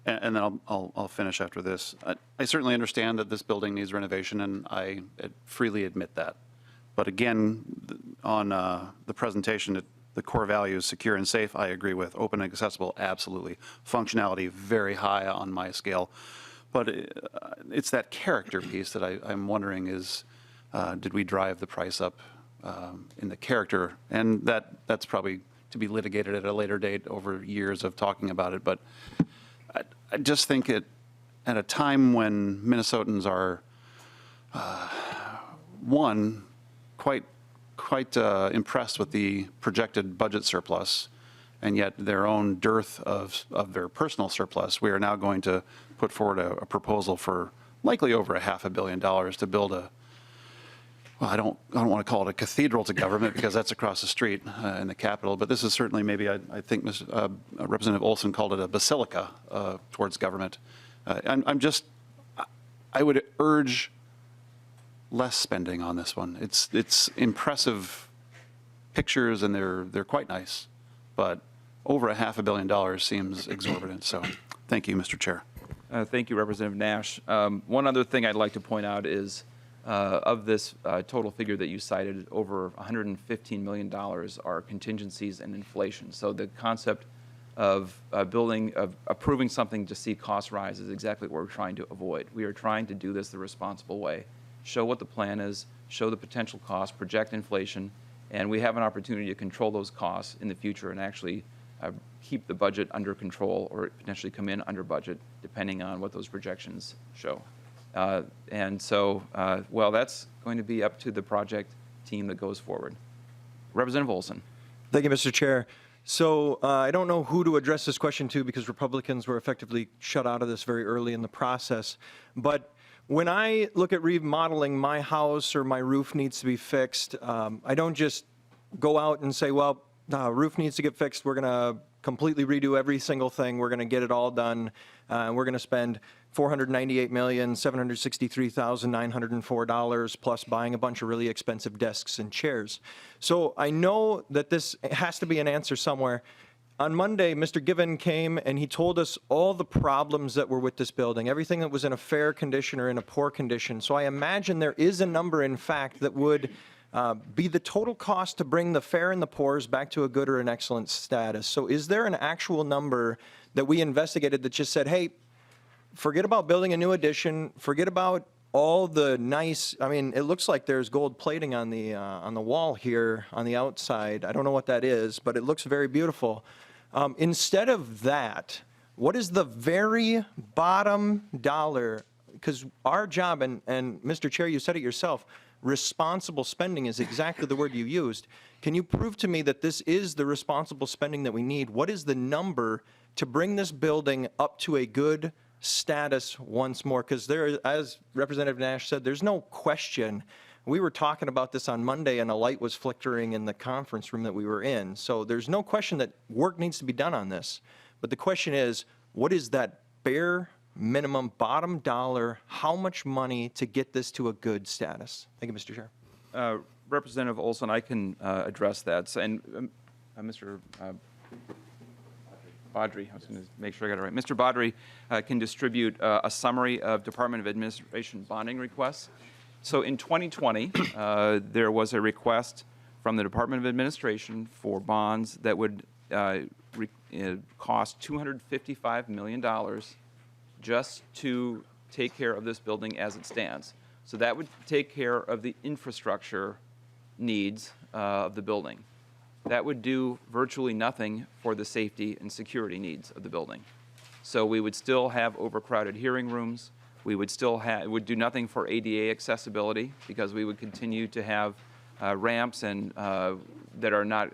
And then I'll finish after this. I certainly understand that this building needs renovation, and I freely admit that. But again, on the presentation, the core values, secure and safe, I agree with. Open and accessible, absolutely. Functionality, very high on my scale. But it's that character piece that I'm wondering is, did we drive the price up in the character? And that's probably to be litigated at a later date over years of talking about it. But I just think at a time when Minnesotans are, quite impressed with the projected budget surplus, and yet their own dearth of their personal surplus, we are now going to put forward a proposal for likely over $500 million to build a, well, I don't want to call it a cathedral to government because that's across the street in the Capitol, but this is certainly maybe, I think Representative Olson called it a basilica towards government. I would urge less spending on this one. It's impressive pictures and they're quite nice, but over $500 million seems exorbitant. So thank you, Mr. Chair. Thank you, Representative Nash. One other thing I'd like to point out is of this total figure that you cited, over $115 million are contingencies and inflation. So the concept of approving something to see costs rise is exactly what we're trying to avoid. We are trying to do this the responsible way, show what the plan is, show the potential costs, project inflation, and we have an opportunity to control those costs in the future and actually keep the budget under control or potentially come in under budget depending on what those projections show. And so, well, that's going to be up to the project team that goes forward. Representative Olson. Thank you, Mr. Chair. So I don't know who to address this question to because Republicans were effectively shut out of this very early in the process. But when I look at remodeling my house or my roof needs to be fixed, I don't just go out and say, well, roof needs to get fixed. We're going to completely redo every single thing. We're going to get it all done. We're going to spend $498,763,904 plus buying a bunch of really expensive desks and chairs. So I know that this has to be an answer somewhere. On Monday, Mr. Given came and he told us all the problems that were with this building, everything that was in a fair condition or in a poor condition. So I imagine there is a number, in fact, that would be the total cost to bring the fair and the poors back to a good or an excellent status. So is there an actual number that we investigated that just said, hey, forget about building a new addition, forget about all the nice, I mean, it looks like there's gold plating on the wall here on the outside. I don't know what that is, but it looks very beautiful. Instead of that, what is the very bottom dollar? Because our job, and Mr. Chair, you said it yourself, responsible spending is exactly the word you used. Can you prove to me that this is the responsible spending that we need? What is the number to bring this building up to a good status once more? Because there, as Representative Nash said, there's no question. We were talking about this on Monday and a light was flickering in the conference room that we were in. So there's no question that work needs to be done on this. But the question is, what is that bare minimum bottom dollar, how much money to get this to a good status? Thank you, Mr. Chair. Representative Olson, I can address that. So, and Mr. Badri, I was going to make sure I got it right. Mr. Badri can distribute a summary of Department of Administration bonding requests. So in 2020, there was a request from the Department of Administration for bonds that would cost $255 million just to take care of this building as it stands. So that would take care of the infrastructure needs of the building. That would do virtually nothing for the safety and security needs of the building. So we would still have overcrowded hearing rooms. We would still have, it would do nothing for ADA accessibility because we would continue to have ramps and that are not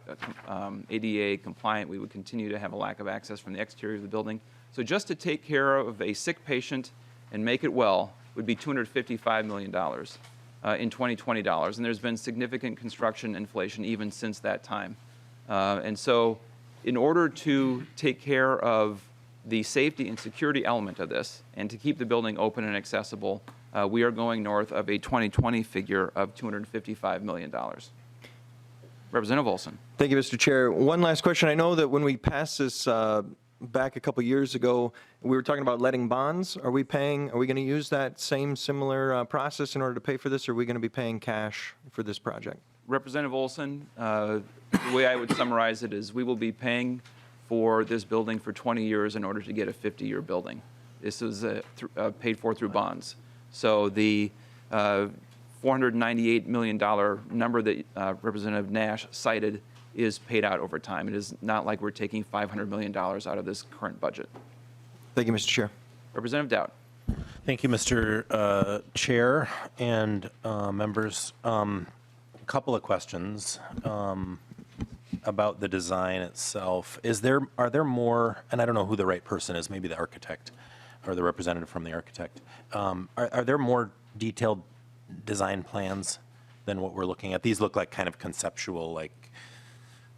ADA compliant. We would continue to have a lack of access from the exterior of the building. So just to take care of a sick patient and make it well would be $255 million in 2020 dollars. And there's been significant construction inflation even since that time. And so in order to take care of the safety and security element of this and to keep the building open and accessible, we are going north of a 2020 figure of $255 million. Representative Olson. Thank you, Mr. Chair. One last question. I know that when we passed this back a couple years ago, we were talking about letting bonds. Are we going to use that same similar process in order to pay for this, or are we going to be paying cash for this project? Representative Olson, the way I would summarize it is we will be paying for this building for 20 years in order to get a 50-year building. This is paid for through bonds. So the $498 million number that Representative Nash cited is paid out over time. It is not like we're taking $500 million out of this current budget. Thank you, Mr. Chair. Representative Dowd. Thank you, Mr. Chair and members. A couple of questions. about the design itself, are there more, and I don't know who the right person is, maybe the architect or the representative from the architect, are there more detailed design plans than what we're looking at? These look like kind of conceptual, like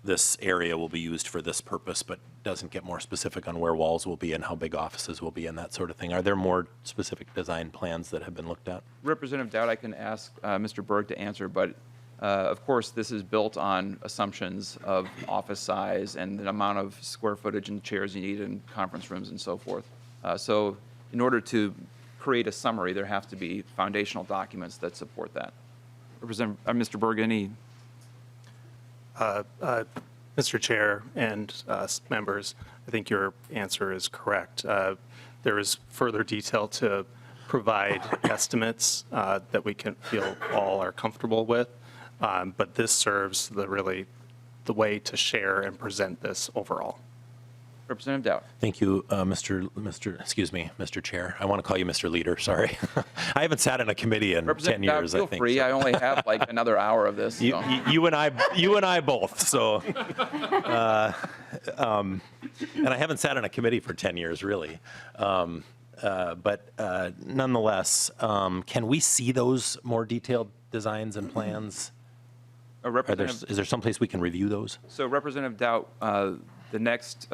this area will be used for this purpose, but doesn't get more specific on where walls will be and how big offices will be and that sort of thing. Are there more specific design plans that have been looked at? Representative Dowd, I can ask Mr. Berg to answer, but of course, this is built on assumptions of office size and the amount of square footage and chairs you need in conference rooms and so forth. So in order to create a summary, there have to be foundational documents that support that. Mr. Berg, any? Mr. Chair and members, I think your answer is correct. There is further detail to provide estimates that we can feel all are comfortable with, but this serves the way to share and present this overall. Representative Dowd. Thank you, Mr. Chair. I want to call you Mr. Leader, sorry. I haven't sat in a committee in 10 Representative years, Dowd, I feel think. free. so. I only have like another hour of this. You, So. you and I both. So, and I haven't sat in a committee for 10 years, really. But nonetheless, can we see those more detailed designs and plans? Is there someplace we can review those? So Representative Dowd, the next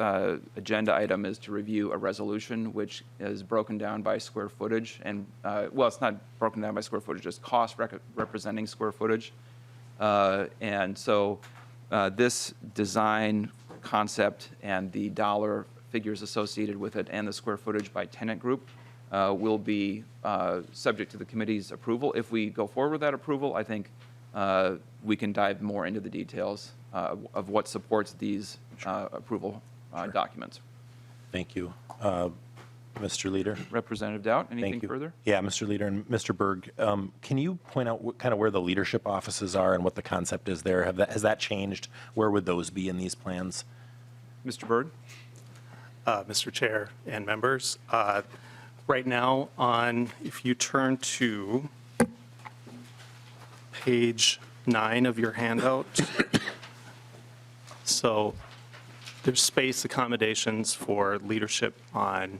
agenda item is to review a resolution which is broken down by square footage and, well, it's not broken down by square footage, it's cost representing square footage. And so this design concept and the dollar figures associated with it and the square footage by tenant group will be subject to the committee's approval. If we go forward with that approval, I think we can dive more into the details of what supports these approval documents. Thank you. Mr. Leader? Representative Dowd, anything Thank you. further? Yeah, Mr. Leader and Mr. Berg, can you point out kind of where the leadership offices are and what the concept is there? Has that changed? Where would those be in these plans? Mr. Berg? Mr. Chair and members, right now if you turn to page 9 of your handout, so there's space accommodations for leadership on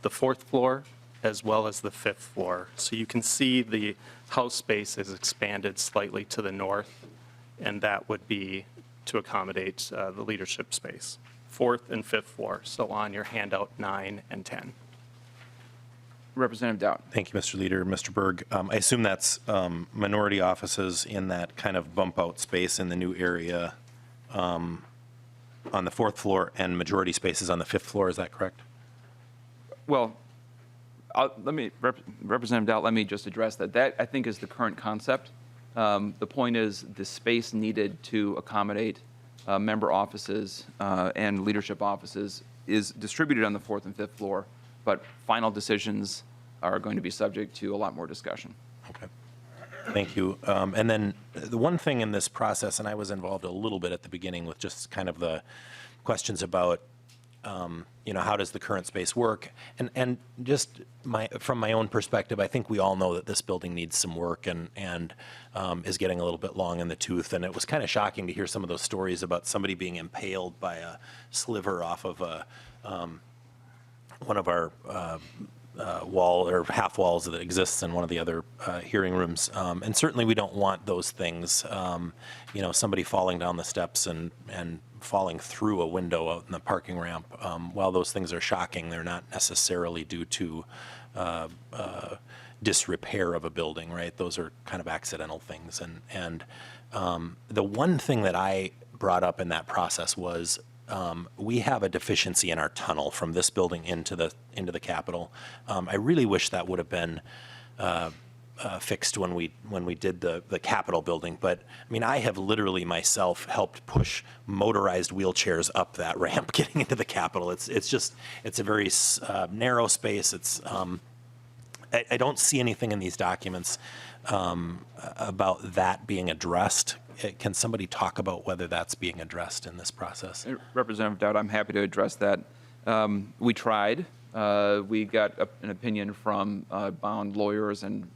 the 4th floor as well as the 5th floor. So you can see the house space is expanded slightly to the north, and that would be to accommodate the leadership space, 4th and 5th floor. So on your handout 9 and 10. Representative Dowd. Thank you, Mr. Leader. Mr. Berg, I assume that's minority offices in that kind of bump out space in the new area on the 4th floor and majority spaces on the 5th floor. Is that correct? Well, Representative Dowd, let me just address that. That, I think, is the current concept. The point is the space needed to accommodate member offices and leadership offices is distributed on the 4th and 5th floor, but final decisions are going to be subject to a lot more discussion. Okay. Thank you. And then the one thing in this process, and I was involved a little bit at the beginning with just kind of the questions about, how does the current space work? And just from my own perspective, I think we all know that this building needs some work and is getting a little bit long in the tooth. And it was kind of shocking to hear some of those stories about somebody being impaled by a sliver off of one of our wall or half walls that exists in one of the other hearing rooms. And certainly we don't want those things, somebody falling down the steps and falling through a window out in the parking ramp. While those things are shocking, they're not necessarily due to disrepair of a building, right? Those are kind of accidental things. And the one thing that I brought up in that process was we have a deficiency in our tunnel from this building into the Capitol. I really wish that would have been fixed when we did the Capitol building. But I mean, I have literally myself helped push motorized wheelchairs up that ramp getting into the Capitol. It's a very narrow space. I don't see anything in these documents about that being addressed. Can somebody talk about whether that's being addressed in this process? Representative Dowd, I'm happy to address that. We tried. We got an opinion from bound lawyers and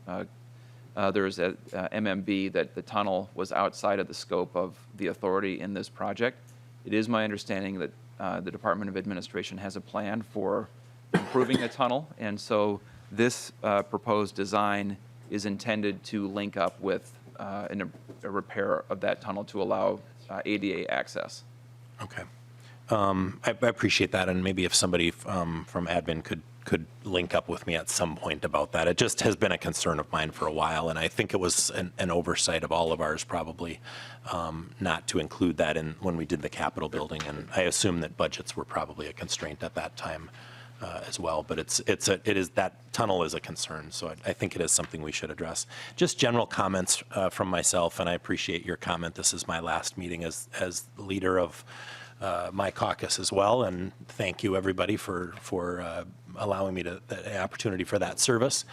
others at MMB that the tunnel was outside of the scope of the authority in this project. It is my understanding that the Department of Administration has a plan for improving the tunnel, and so this proposed design is intended to link up with a repair of that tunnel to allow ADA access. Okay. I appreciate that, and maybe if somebody from admin could link up with me at some point about that. It just has been a concern of mine for a while, and I think it was an oversight of all of ours probably not to include that in when we did the Capitol building, and I assume that budgets were probably a constraint at that time as well. But it is that tunnel is a concern, so I think it is something we should address. Just general comments from myself, and I appreciate your comment. This is my last meeting as leader of my caucus as well, and thank you everybody for allowing me the opportunity for that service.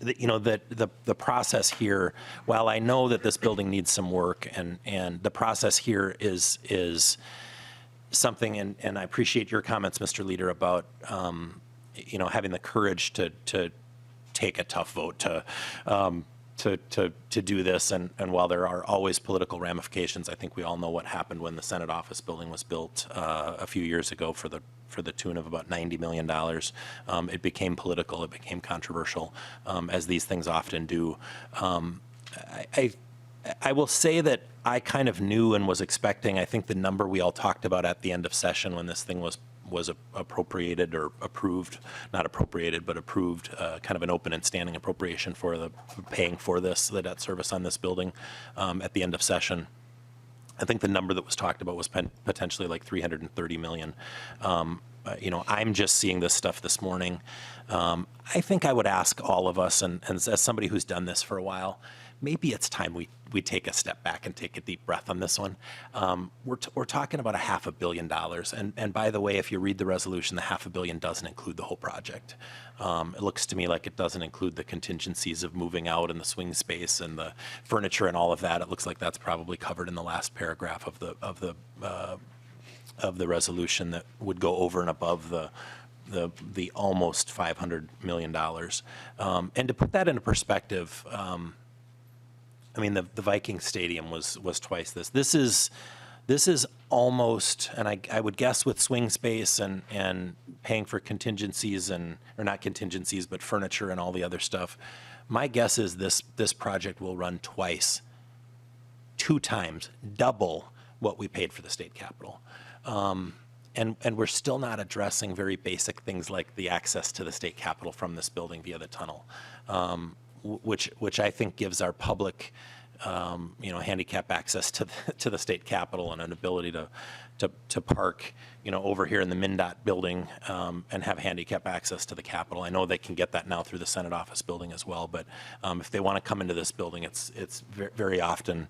The process here, while I know that this building needs some work, and the process here is something, and I appreciate your comments, Mr. Leader, about having the courage to take a tough vote to do this, and while there are always political ramifications, I think we all know what happened when the Senate office building was built a few years ago for the tune of about $90 million. It became political, it became controversial, as these things often do. I will say that I kind of knew and was expecting, I think the number we all talked about at the end of session when this thing was appropriated or approved, not appropriated, but approved, kind of an open and standing appropriation for the paying for the debt service on this building at the end of session. I think the number that was talked about was potentially like $330 million. I'm just seeing this stuff this morning. I think I would ask all of us, and as somebody who's done this for a while, maybe it's time we take a step back and take a deep breath on this one. We're talking about $500 million, and by the way, if you read the resolution, the $500 million doesn't include the whole project. It looks to me like it doesn't include the contingencies of moving out and the swing space and the furniture and all of that. It looks like that's probably covered in the last paragraph of the resolution that would go over and above the almost $500 million. And to put that into perspective, I mean, the Viking Stadium was twice this. This is almost, and I would guess with swing space and paying for contingencies or not contingencies, but furniture and all the other stuff. My guess is this project will run twice, 2 times, double what we paid for the state capitol. And we're still not addressing very basic things like the access to the state capitol from this building via the tunnel. Which I think gives our public, handicap access to the state capitol and an ability to park, over here in the MnDOT building and have handicap access to the capitol. I know they can get that now through the Senate office building as well, but if they want to come into this building, it's very often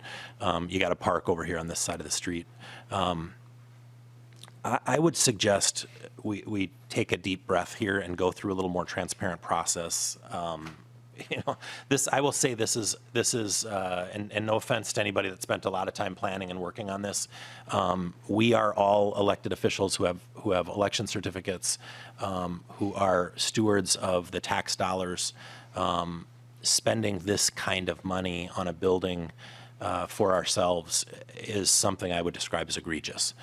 you got to park over here on this side of the street. I would suggest we take a deep breath here and go through a little more transparent process. I will say this is, and no offense to anybody that spent a lot of time planning and working on this. We are all elected officials who have election certificates, who are stewards of the tax dollars. Spending this kind of money on a building for ourselves is something I would describe as egregious.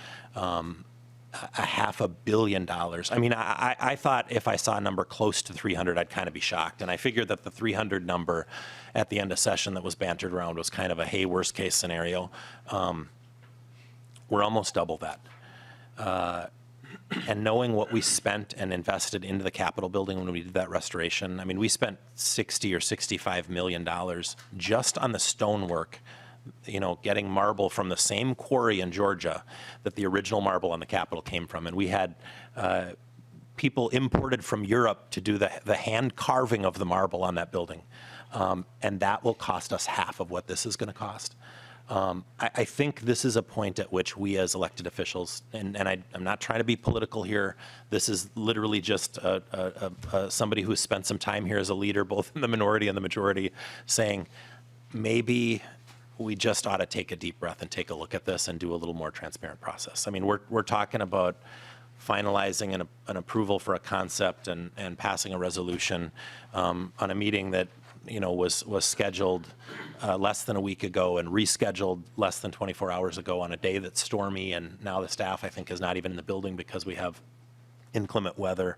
$500 million. I mean, I thought if I saw a number close to 300, I'd kind of be shocked. And I figured that the 300 number at the end of session that was bantered around was kind of a, hey, worst case scenario. We're almost double that. And knowing what we spent and invested into the Capitol building when we did that restoration, I mean, we spent $60 or $65 million just on the stonework, getting marble from the same quarry in Georgia that the original marble on the Capitol came from. And we had people imported from Europe to do the hand carving of the marble on that building. And that will cost us half of what this is going to cost. I think this is a point at which we as elected officials, and I'm not trying to be political here, this is literally just somebody who's spent some time here as a leader, both in the minority and the majority, saying maybe we just ought to take a deep breath and take a look at this and do a little more transparent process. I mean, we're talking about finalizing an approval for a concept and passing a resolution on a meeting that was scheduled less than a week ago and rescheduled less than 24 hours ago on a day that's stormy, and now the staff, I think, is not even in the building because we have inclement weather.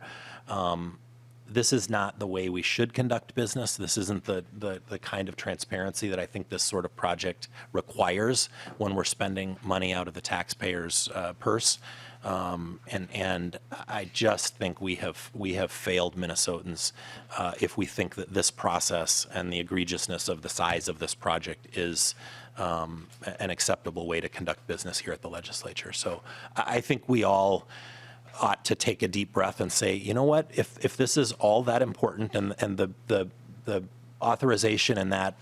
This is not the way we should conduct business. This isn't the kind of transparency that I think this sort of project requires when we're spending money out of the taxpayers' purse. And I just think we have failed Minnesotans if we think that this process and the egregiousness of the size of this project is an acceptable way to conduct business here at the legislature. So I think we all ought to take a deep breath and say, you know what, if this is all that important and the authorization and that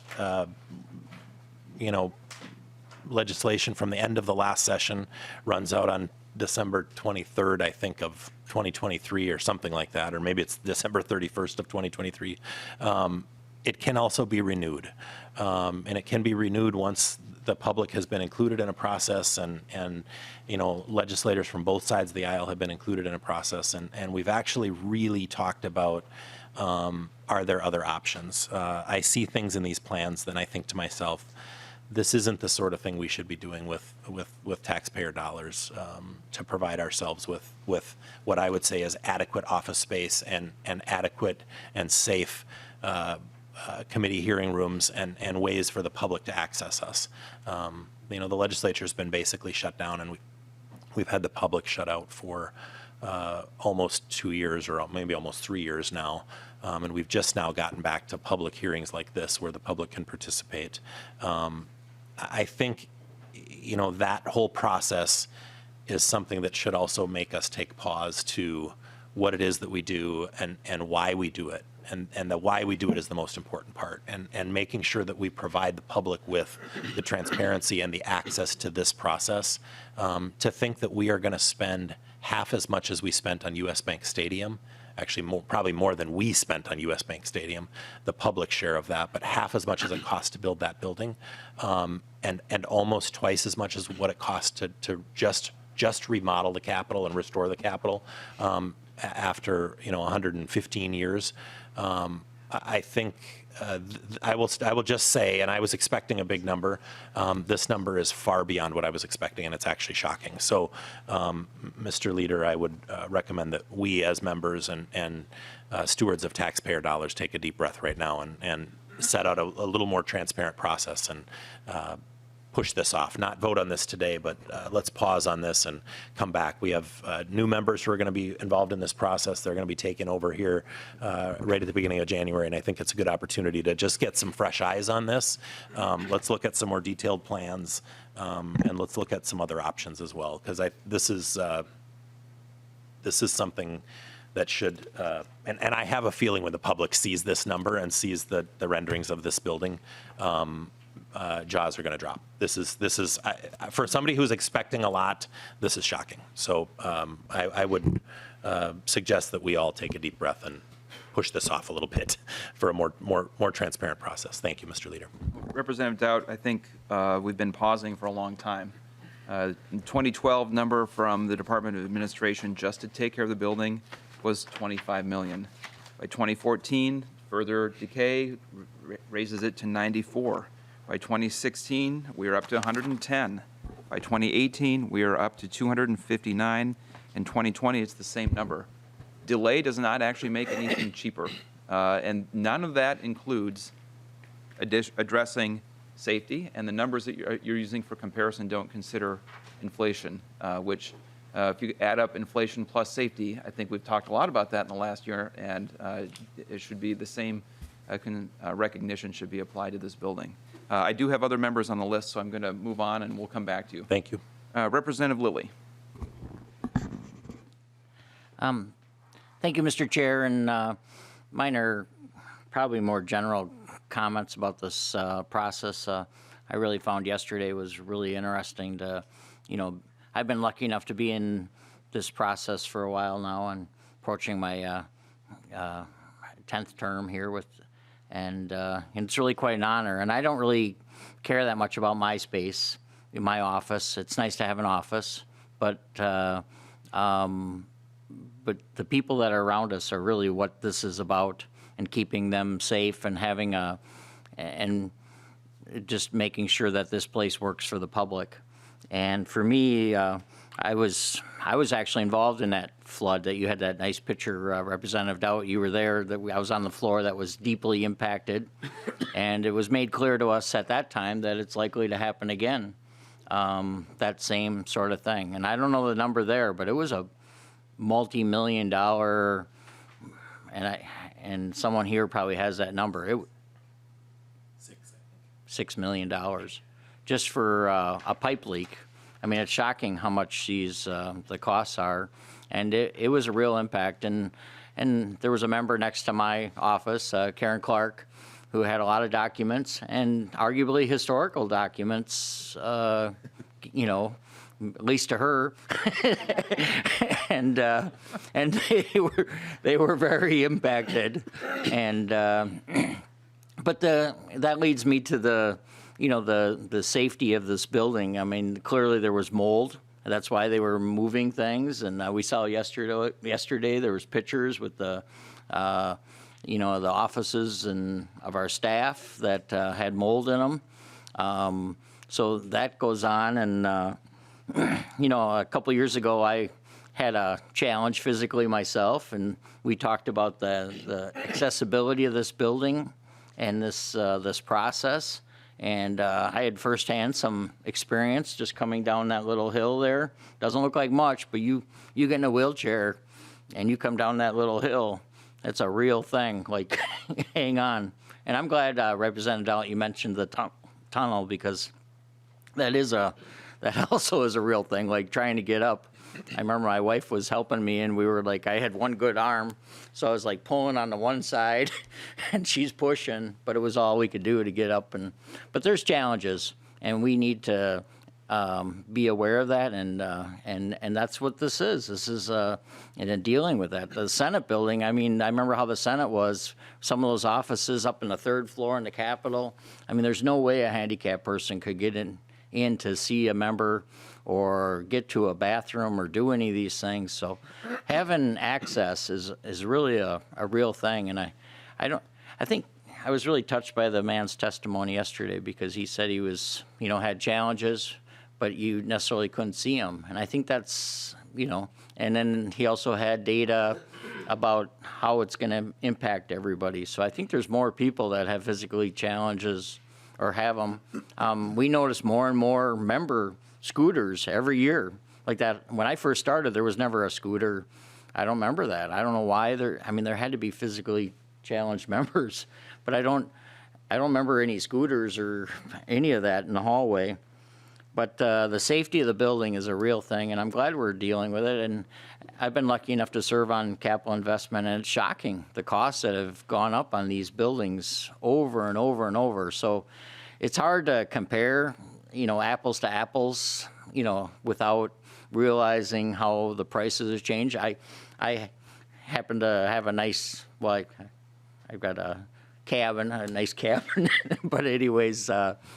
legislation from the end of the last session runs out on December 23rd, I think, of 2023 or something like that, or maybe it's December 31st of 2023, it can also be renewed. And it can be renewed once the public has been included in a process and legislators from both sides of the aisle have been included in a process. And we've actually really talked about, are there other options? I see things in these plans that I think to myself, this isn't the sort of thing we should be doing with taxpayer dollars to provide ourselves with what I would say is adequate office space and adequate and safe committee hearing rooms and ways for the public to access us. The legislature's been basically shut down, and we've had the public shut out for almost 2 years or maybe almost 3 years now. And we've just now gotten back to public hearings like this where the public can participate. I think, that whole process is something that should also make us take pause to what it is that we do and why we do it. And the why we do it is the most important part. And making sure that we provide the public with the transparency and the access to this process. To think that we are going to spend half as much as we spent on US Bank Stadium, actually probably more than we spent on US Bank Stadium, the public share of that, but half as much as it costs to build that building, and almost twice as much as what it costs to just remodel the Capitol and restore the Capitol after 115 years. I think I will just say, and I was expecting a big number. This number is far beyond what I was expecting, and it's actually shocking. So, Mr. Leader, I would recommend that we as members and stewards of taxpayer dollars take a deep breath right now and set out a little more transparent process and push this off. Not vote on this today, but let's pause on this and come back. We have new members who are going to be involved in this process. They're going to be taken over here right at the beginning of January, and I think it's a good opportunity to just get some fresh eyes on this. Let's look at some more detailed plans, and let's look at some other options as well, because this is something that should, and I have a feeling when the public sees this number and sees the renderings of this building, jaws are going to drop. This is for somebody who's expecting a lot, this is shocking. So I would suggest that we all take a deep breath and push this off a little bit for a more transparent process. Thank you, Mr. Leader. Representative Dowd, I think we've been pausing for a long time. 2012 number from the Department of Administration just to take care of the building was $25 million. By 2014, further decay raises it to 94. By 2016, we are up to 110. By 2018, we are up to 259. In 2020, it's the same number. Delay does not actually make anything cheaper. And none of that includes addressing safety, and the numbers that you're using for comparison don't consider inflation, which if you add up inflation plus safety, I think we've talked a lot about that in the last year, and it should be the same recognition should be applied to this building. I do have other members on the list, so I'm going to move on, and we'll come back to you. Thank you. Representative Lilly. Thank you, Mr. Chair, and mine are probably more general comments about this process. I really found yesterday was really interesting to, I've been lucky enough to be in this process for a while now and approaching my 10th term here and it's really quite an honor. And I don't really care that much about my space in my office. It's nice to have an office, but the people that are around us are really what this is about. and keeping them safe and having and just making sure that this place works for the public. And for me, I was actually involved in that flood that you had that nice picture, Representative Dowd. You were there. I was on the floor that was deeply impacted, and it was made clear to us at that time that it's likely to happen again. That same sort of thing. And I don't know the number there, but it was a multi-million-dollar, and someone here probably has that number. $6 million just for a pipe leak. I mean, it's shocking how much the costs are, and it was a real impact. And there was a member next to my office, Karen Clark, who had a lot of documents, and arguably historical documents, at least to her, and they were very impacted, and but that leads me to the safety of this building. I mean, clearly there was mold. That's why they were moving things, and we saw yesterday there was pictures with the the offices and of our staff that had mold in them. So that goes on, and a couple years ago I had a challenge physically myself, and we talked about the accessibility of this building and this process. And I had firsthand some experience just coming down that little hill there. Doesn't look like much, but you get in a wheelchair and you come down that little hill. It's a real thing, like hang on. And I'm glad, Representative Dowd, you mentioned the tunnel, because that also is a real thing, like trying to get up. I remember my wife was helping me, and we were like, I had one good arm, so I was like pulling on the one side, and she's pushing, but it was all we could do to get up. But there's challenges, and we need to be aware of that, and that's what this is. This is in dealing with that. The Senate building, I mean, I remember how the Senate was. Some of those offices up in the third floor in the Capitol. I mean, there's no way a handicapped person could get in to see a member or get to a bathroom or do any of these things. So having access is really a real thing. And I think I was really touched by the man's testimony yesterday, because he said he was, had challenges, but you necessarily couldn't see him. And I think that's, and then he also had data about how it's going to impact everybody. So I think there's more people that have physically challenges or have them. We notice more and more member scooters every year. Like that, when I first started, there was never a scooter. I don't remember that. I don't know why. There had to be physically challenged members, but I don't remember any scooters or any of that in the hallway. But the safety of the building is a real thing, and I'm glad we're dealing with it. And I've been lucky enough to serve on capital investment, and it's shocking the costs that have gone up on these buildings over and over and over. So it's hard to compare, apples to apples, without realizing how the prices have changed. I happen to have a nice, I've got a nice cabin, but anyways,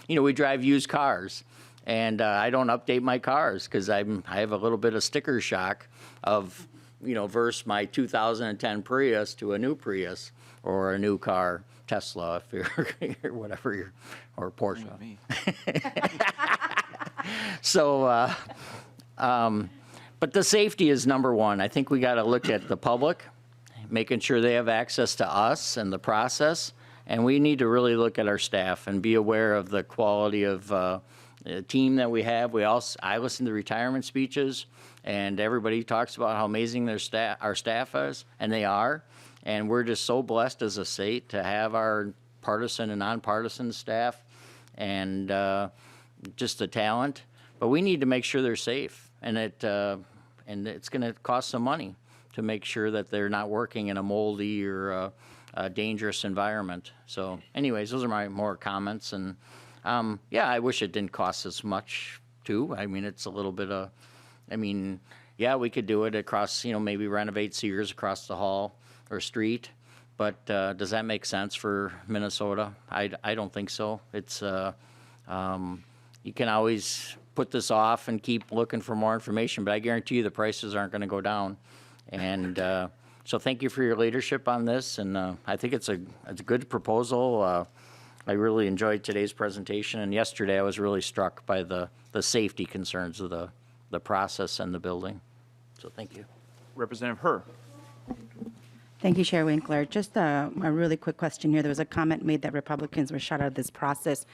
we drive used cars. And I don't update my cars because I have a little bit of sticker shock of, versus my 2010 Prius to a new Prius or a new car, Tesla, if you're whatever or Porsche. So, but the safety is number one. I think we got to look at the public, making sure they have access to us and the process, and we need to really look at our staff and be aware of the quality of team that we have. I listen to retirement speeches, and everybody talks about how amazing our staff is, and they are. And we're just so blessed as a state to have our partisan and nonpartisan staff, and just the talent. But we need to make sure they're safe, and it's going to cost some money to make sure that they're not working in a moldy or a dangerous environment. So, anyways, those are my more comments. And I wish it didn't cost as much, too. I mean, it's a little bit of, we could do it across, maybe renovate Sears across the hall or street. But does that make sense for Minnesota? I don't think so. It's, you can always put this off and keep looking for more information, but I guarantee you the prices aren't going to go down. And So thank you for your leadership on this, and I think it's a good proposal. I really enjoyed today's presentation, and yesterday I was really struck by the safety concerns of the process and the building. So thank you. Representative Herr. Thank you, Chair Winkler. Just a really quick question here. There was a comment made that Republicans were shut out of this process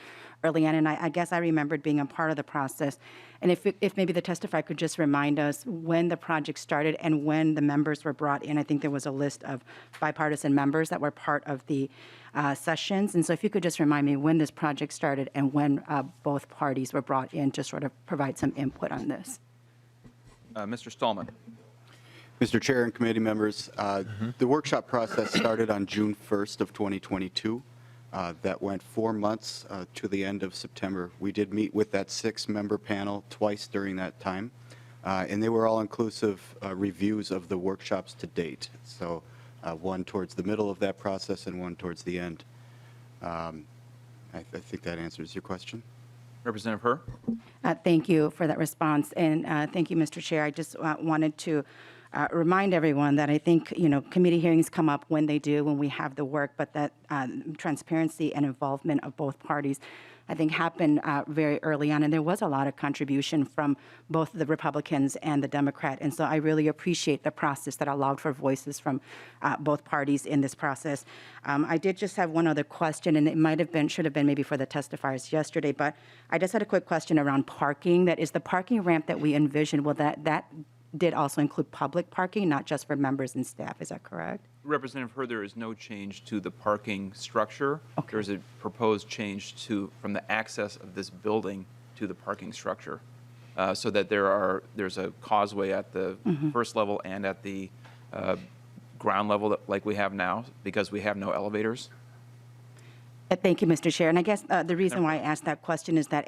early on, and I guess I remembered being a part of the process. And if maybe the testifier could just remind us when the project started and when the members were brought in. I think there was a list of bipartisan members that were part of the sessions. And so if you could just remind me when this project started and when both parties were brought in to sort of provide some input on this. Mr. Stahlmann. Mr. Chair and committee members, the workshop process started on June 1st of 2022. That went 4 months to the end of September. We did meet with that 6-member panel twice during that time, and they were all inclusive reviews of the workshops to date. So one towards the middle of that process and one towards the end. I think that answers your question. Representative Herr. Thank you for that response, and thank you, Mr. Chair. I just wanted to remind everyone that I think, committee hearings come up when they do, when we have the work, but that transparency and involvement of both parties, I think, happened very early on, and there was a lot of contribution from both the Republicans and the Democrat, and so I really appreciate the process that allowed for voices from both parties in this process. I did just have one other question, and it should have been maybe for the testifiers yesterday, but I just had a quick question around parking. That is, the parking ramp that we envisioned, will that did also include public parking, not just for members and staff. Is that correct? Representative Herr, there is no change to the parking structure. Okay. There's a proposed change from the access of this building to the parking structure, so that there's a causeway at the first level and at the ground level like we have now, because we have no elevators. Thank you, Mr. Chair. And I guess the reason why I asked that question is that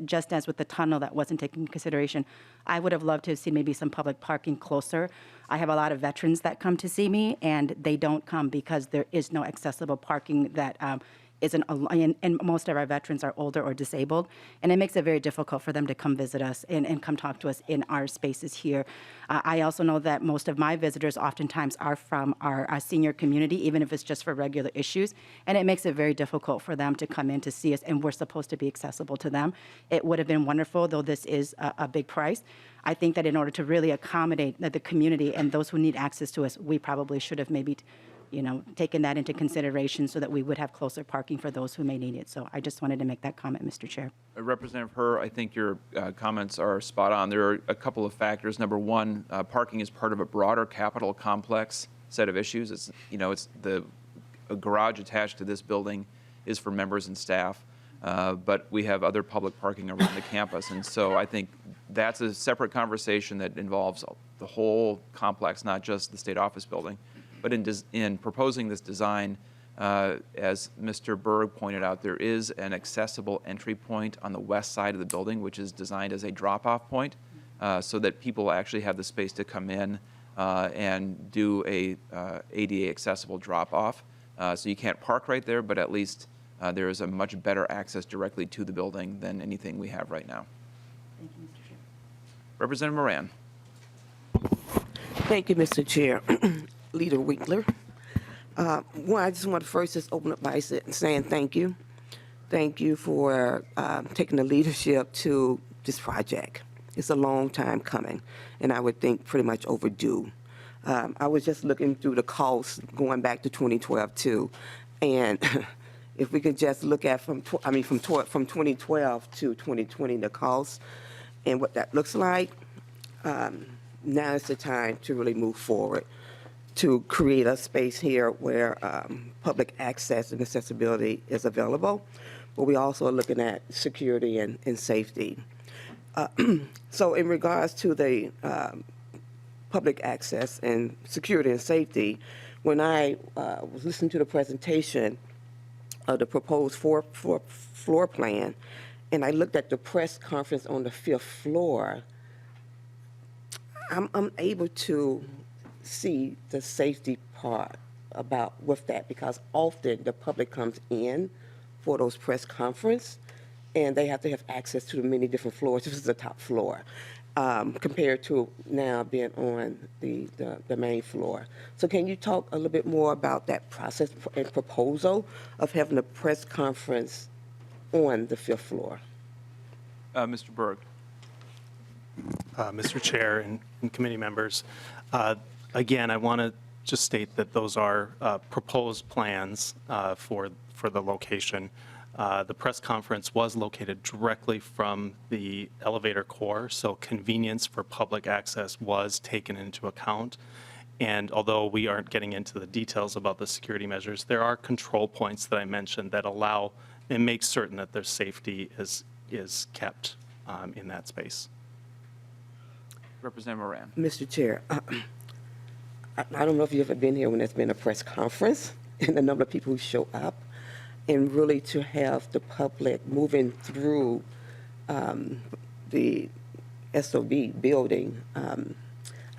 just as with the tunnel that wasn't taken into consideration, I would have loved to have seen maybe some public parking closer. I have a lot of veterans that come to see me, and they don't come because there is no accessible parking that isn't, and most of our veterans are older or disabled, and it makes it very difficult for them to come visit us and come talk to us in our spaces here. I also know that most of my visitors oftentimes are from our senior community, even if it's just for regular issues, and it makes it very difficult for them to come in to see us, and we're supposed to be accessible to them. It would have been wonderful, though this is a big price. I think that in order to really accommodate the community and those who need access to us, we probably should have maybe taken that into consideration so that we would have closer parking for those who may need it. So I just wanted to make that comment, Mr. Chair. Representative Herr, I think your comments are spot on. There are a couple of factors. Number one, parking is part of a broader capital complex set of issues. It's a garage attached to this building is for members and staff, but we have other public parking around the campus. And so I think that's a separate conversation that involves the whole complex, not just the state office building. But in proposing this design, as Mr. Berg pointed out, there is an accessible entry point on the west side of the building, which is designed as a drop-off point, so that people actually have the space to come in and do a ADA accessible drop-off. So you can't park right there, but at least there is a much better access directly to the building than anything we have right now. Thank you, Mr. Chair. Representative Moran. Thank you, Mr. Chair. Leader Winkler. I just want to first just open up by saying thank you. Thank you for taking the leadership to this project. It's a long time coming, and I would think pretty much overdue. I was just looking through the costs going back to 2012 too, and if we could just look at from 2012 to 2020 the costs and what that looks like, now is the time to really move forward, to create a space here where public access and accessibility is available, but we also are looking at security and safety. So in regards to the public access and security and safety, when I was listening to the presentation of the proposed floor plan, and I looked at the press conference on the 5th floor, I'm able to see the safety part with that, because often the public comes in for those press conference and they have to have access to the many different floors. This is the top floor. compared to now being on the main floor. So can you talk a little bit more about that process and proposal of having a press conference on the 5th floor? Mr. Berg. Mr. Chair and committee members, again, I want to just state that those are proposed plans for the location. The press conference was located directly from the elevator core, so convenience for public access was taken into account. And although we aren't getting into the details about the security measures, there are control points that I mentioned that allow and make certain that their safety is kept in that space. Representative Moran. Mr. Chair, I don't know if you've ever been here when there's been a press conference and the number of people who show up, and really to have the public moving through the SOB building.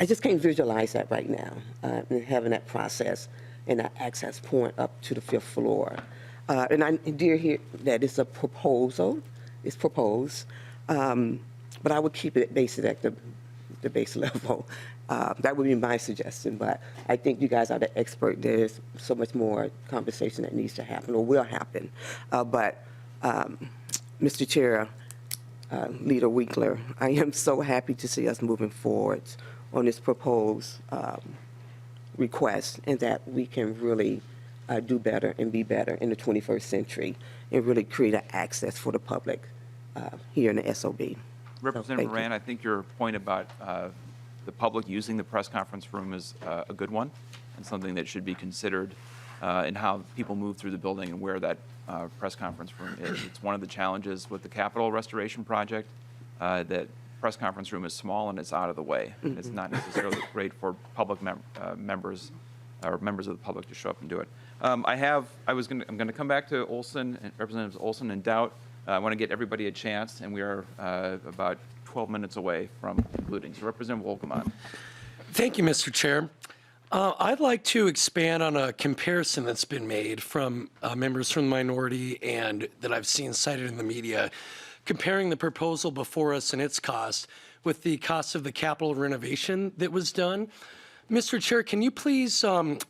I just can't visualize that right now, and having that process and that access point up to the 5th floor. And I did hear that it's a proposal, it's proposed, but I would keep it basic at the base level. That would be my suggestion, but I think you guys are the expert. There's so much more conversation that needs to happen or will happen. But Mr. Chair, Leader Winkler, I am so happy to see us moving forward on this proposed request, and that we can really do better and be better in the 21st century and really create an access for the public here in the SOB. Representative Moran, I think your point about the public using the press conference room is a good one, and something that should be considered in how people move through the building and where that press conference room is. It's one of the challenges with the Capitol Restoration Project, that press conference room is small and it's out of the way. Mm-hmm. It's not necessarily great for public members or members of the public to show up and do it. I'm going to come back to Olson and Representatives Olson and Doubt. I want to get everybody a chance, and we are about 12 minutes away from concluding. So Representative Wolgamott. Thank you, Mr. Chair. I'd like to expand on a comparison that's been made from members from the minority and that I've seen cited in the media, comparing the proposal before us and its cost with the cost of the capital renovation that was done. Mr. Chair, can you please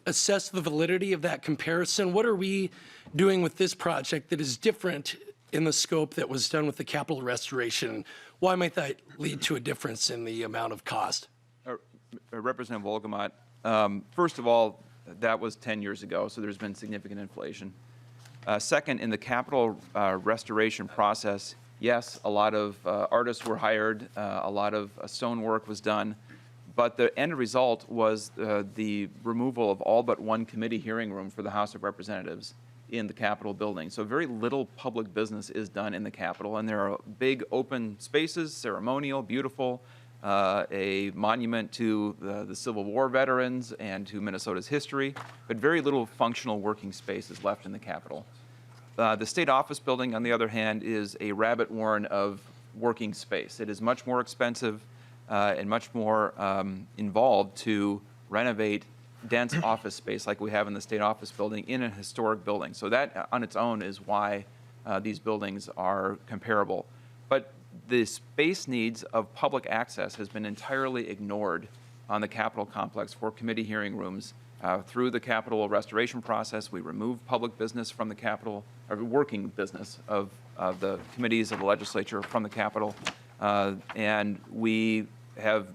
assess the validity of that comparison? What are we doing with this project that is different in the scope that was done with the capital restoration? Why might that lead to a difference in the amount of cost? Representative Wolgamott, first of all, that was 10 years ago, so there's been significant inflation. Second, in the capital restoration process, yes, a lot of artists were hired, a lot of stonework was done, but the end result was the removal of all but one committee hearing room for the House of Representatives in the Capitol building. So very little public business is done in the Capitol, and there are big open spaces, ceremonial, beautiful, a monument to the Civil War veterans and to Minnesota's history, but very little functional working space is left in the Capitol. The State Office building, on the other hand, is a rabbit warren of working space. It is much more expensive and much more involved to renovate dense office space like we have in the State Office building in a historic building. So that on its own is why these buildings are comparable. But the space needs of public access has been entirely ignored on the Capitol complex for committee hearing rooms. Through the Capitol restoration process, we removed public business from the Capitol, or working business of the committees of the legislature from the Capitol, and we have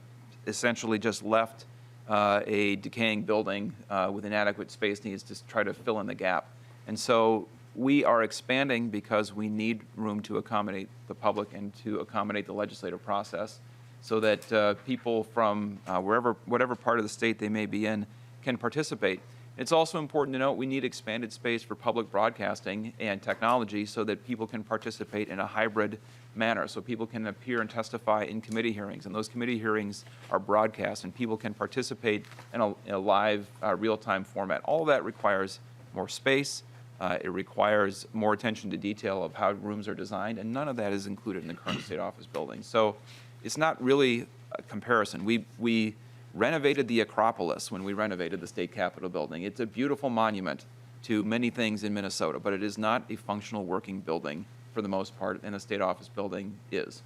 essentially just left a decaying building with inadequate space needs to try to fill in the gap. And so we are expanding because we need room to accommodate the public and to accommodate the legislative process so that people from whatever part of the state they may be in can participate. It's also important to note we need expanded space for public broadcasting and technology so that people can participate in a hybrid manner, so people can appear and testify in committee hearings, and those committee hearings are broadcast, and people can participate in a live, real-time format. All of that requires more space. It requires more attention to detail of how rooms are designed, and none of that is included in the current State Office building. So it's not really a comparison. We renovated the Acropolis when we renovated the State Capitol building. It's a beautiful monument to many things in Minnesota, but it is not a functional working building for the most part, and the State Office building is.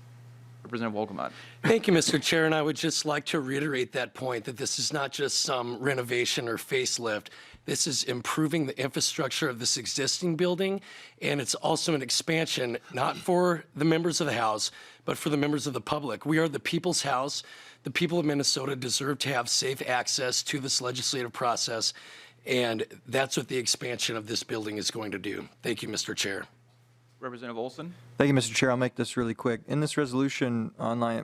Representative Wolgamott. Thank you, Mr. Chair, and I would just like to reiterate that point, that this is not just some renovation or facelift. This is improving the infrastructure of this existing building, and it's also an expansion, not for the members of the House, but for the members of the public. We are the people's house. The people of Minnesota deserve to have safe access to this legislative process, and that's what the expansion of this building is going to do. Thank you, Mr. Chair. Representative Olson. Thank you, Mr. Chair. I'll make this really quick. In this resolution,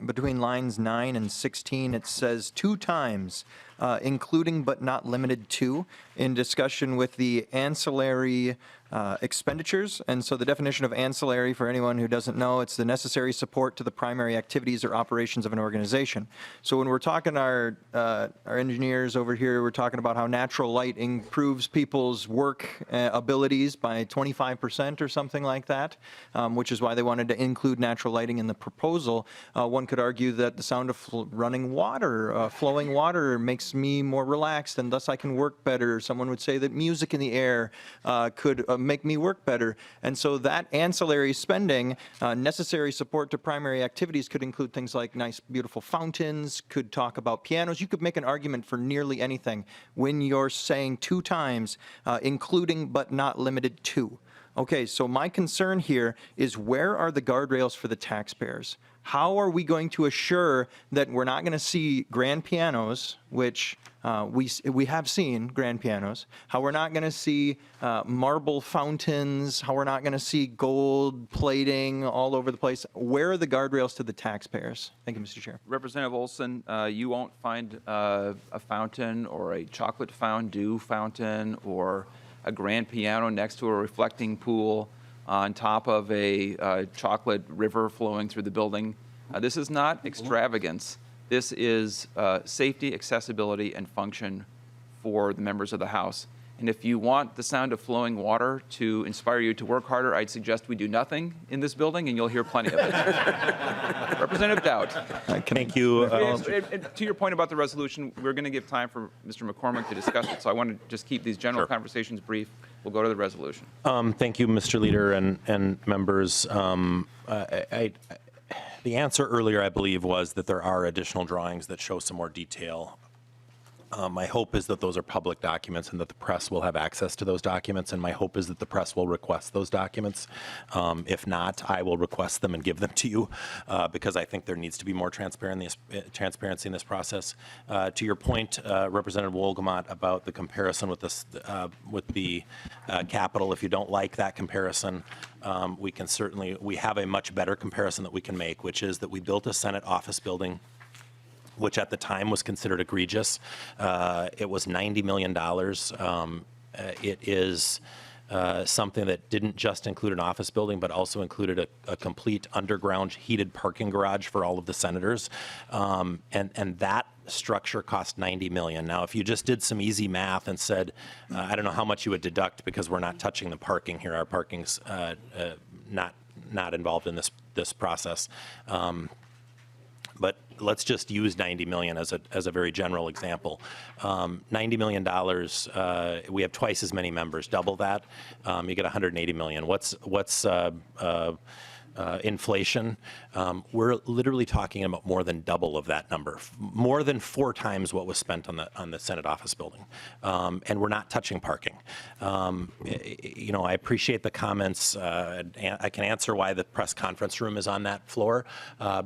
between lines 9 and 16, it says 2 times, including but not limited to, in discussion with the ancillary expenditures. And so the definition of ancillary, for anyone who doesn't know, it's the necessary support to the primary activities or operations of an organization. So when we're talking our engineers over here, we're talking about how natural light improves people's work abilities by 25% or something like that, which is why they wanted to include natural lighting in the proposal. One could argue that the sound of running water, flowing water, makes me more relaxed, and thus I can work better. Someone would say that music in the air could make me work better. And so that ancillary spending, necessary support to primary activities, could include things like nice, beautiful fountains, could talk about pianos. You could make an argument for nearly anything when you're saying 2 times, including but not limited to. Okay, so my concern here is, where are the guardrails for the taxpayers? How are we going to assure that we're not going to see grand pianos, which we have seen grand pianos, how we're not going to see marble fountains, how we're not going to see gold plating all over the place? Where are the guardrails to the taxpayers? Thank you, Mr. Chair. Representative Olson, you won't find a fountain or a chocolate fondue fountain or a grand piano next to a reflecting pool on top of a chocolate river flowing through the building. This is not extravagance. This is safety, accessibility, and function for the members of the House. And if you want the sound of flowing water to inspire you to work harder, I'd suggest we do nothing in this building, and you'll hear plenty of it. Representative Dowd. Thank you. And to your point about the resolution, we're going to give time for Mr. McCormick to discuss it, so I want to just keep these general conversations brief. We'll go to the resolution. Thank you, Mr. Leader and members. The answer earlier, I believe, was that there are additional drawings that show some more detail. My hope is that those are public documents and that the press will have access to those documents, and my hope is that the press will request those documents. If not, I will request them and give them to you, because I think there needs to be more transparency in this process. To your point, Representative Wolgamott, about the comparison with the Capitol, if you don't like that comparison, we have a much better comparison that we can make, which is that we built a Senate office building, which at the time was considered egregious. It was $90 million. It is something that didn't just include an office building, but also included a complete underground heated parking garage for all of the senators. And that structure cost $90 million. Now, if you just did some easy math and said, I don't know how much you would deduct because we're not touching the parking here. Our parking's not involved in this process. But let's just use $90 million as a very general example. $90 million, we have twice as many members, double that, you get $180 million. What's inflation? We're literally talking about more than double of that number, more than 4 times what was spent on the Senate office building, and we're not touching parking. I appreciate the comments. I can answer why the press conference room is on that floor,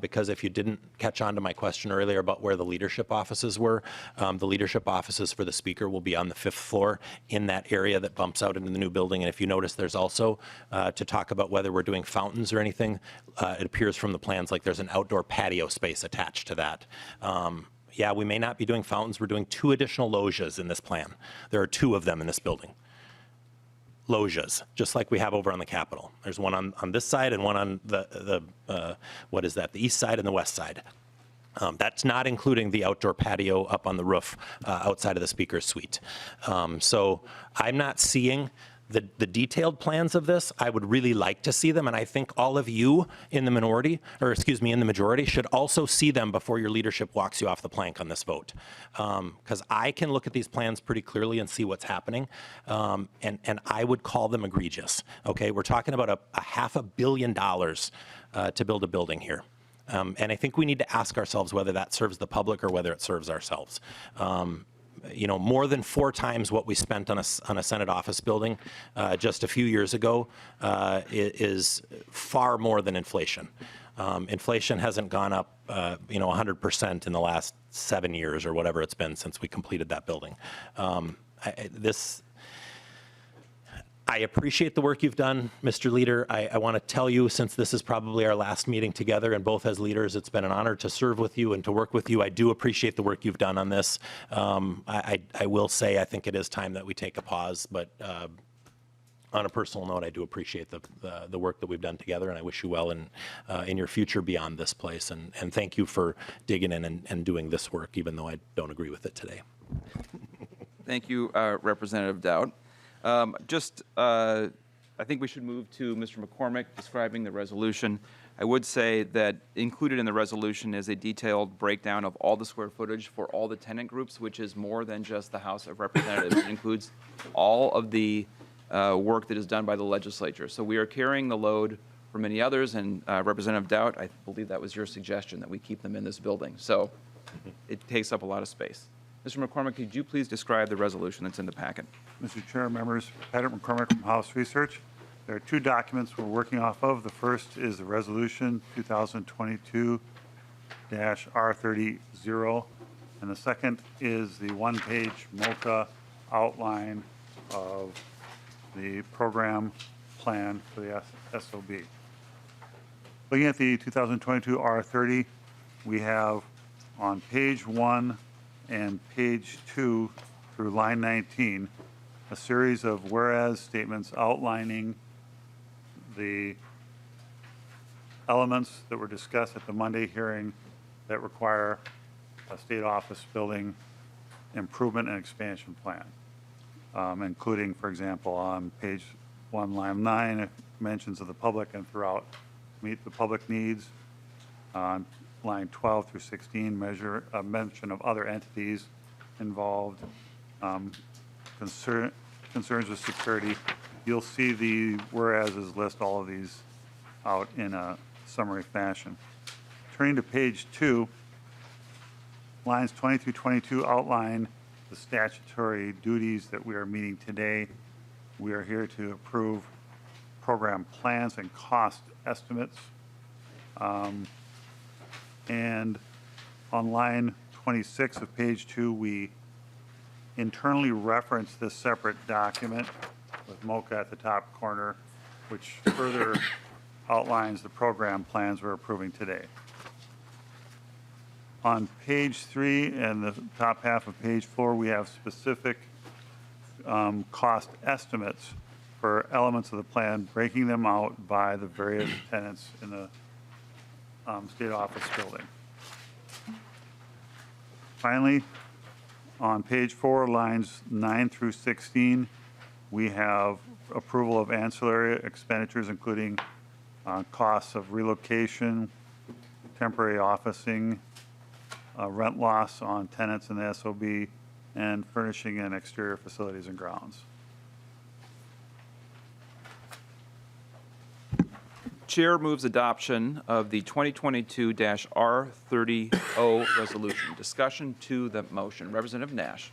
because if you didn't catch on to my question earlier about where the leadership offices were, the leadership offices for the Speaker will be on the 5th floor in that area that bumps out into the new building. And if you notice, there's also, to talk about whether we're doing fountains or anything, it appears from the plans like there's an outdoor patio space attached to that. Yeah, we may not be doing fountains. We're doing 2 additional loggias in this plan. There are 2 of them in this building. Loggias, just like we have over on the Capitol. There's one on this side and one on the east side and the west side. That's not including the outdoor patio up on the roof outside of the Speaker's suite. So I'm not seeing the detailed plans of this. I would really like to see them, and I think all of you in the in the majority should also see them before your leadership walks you off the plank on this vote. Because I can look at these plans pretty clearly and see what's happening, and I would call them egregious. Okay, we're talking about a $500 million to build a building here. And I think we need to ask ourselves whether that serves the public or whether it serves ourselves. More than 4 times what we spent on a Senate office building just a few years ago is far more than inflation. Inflation hasn't gone up, 100% in the last 7 years or whatever it's been since we completed that building. I appreciate the work you've done, Mr. Leader. I want to tell you, since this is probably our last meeting together, and both as leaders, it's been an honor to serve with you and to work with you. I do appreciate the work you've done on this. I will say I think it is time that we take a pause, but on a personal note, I do appreciate the work that we've done together, and I wish you well in your future beyond this place. And thank you for digging in and doing this work, even though I don't agree with it today. Thank you, Representative Dowd. I think we should move to Mr. McCormick describing the resolution. I would say that included in the resolution is a detailed breakdown of all the square footage for all the tenant groups, which is more than just the House of Representatives. It includes all of the work that is done by the legislature. So we are carrying the load for many others, and Representative Dowd, I believe that was your suggestion, that we keep them in this building. So it takes up a lot of space. Mr. McCormick, could you please describe the resolution that's in the packet? Mr. Chair, members, Patrick McCormick from House Research. There are 2 documents we're working off of. The first is the resolution 2022-R30, and the second is the 1-page MOCA outline of the program plan for the SOB. Looking at the 2022-R30, we have on page 1 and page 2 through line 19, a series of whereas statements outlining the elements that were discussed at the Monday hearing that require a state office building improvement and expansion plan, including, for example, on page 1, line 9, mentions of the public and throughout meet the public needs. On line 12 through 16, mention of other entities involved, concerns with security. You'll see the whereases list all of these out in a summary fashion. Turning to page 2, lines 20 through 22 outline the statutory duties that we are meeting today. We are here to approve program plans and cost estimates. And on line 26 of page 2, we internally reference this separate document with MOCA at the top corner, which further outlines the program plans we're approving today. On page 3 and the top half of page 4, we have specific cost estimates for elements of the plan, breaking them out by the various tenants in the state office building. Finally, on page 4, lines 9 through 16, we have approval of ancillary expenditures, including costs of relocation, temporary officing, rent loss on tenants in the SOB, and furnishing and exterior facilities and grounds. Chair moves adoption of the 2022-R30 resolution. Discussion to the motion. Representative Nash.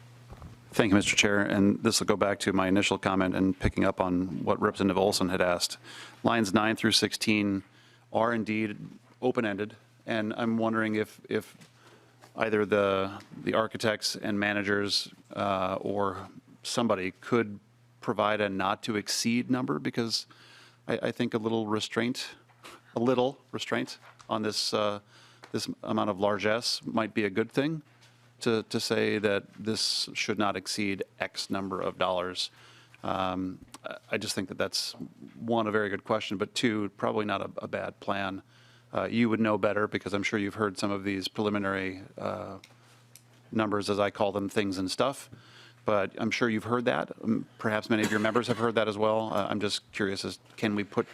Thank you, Mr. Chair. And this will go back to my initial comment and picking up on what Representative Olson had asked. Lines 9 through 16 are indeed open-ended, and I'm wondering if either the architects and managers or somebody could provide a not to exceed number, because I think a little restraint on this this amount of largesse might be a good thing, to say that this should not exceed X number of dollars. I just think that that's, one, a very good question, but two, probably not a bad plan. You would know better, because I'm sure you've heard some of these preliminary numbers, as I call them, things and stuff. But I'm sure you've heard that. Perhaps many of your members have heard that as well. I'm just curious, can we put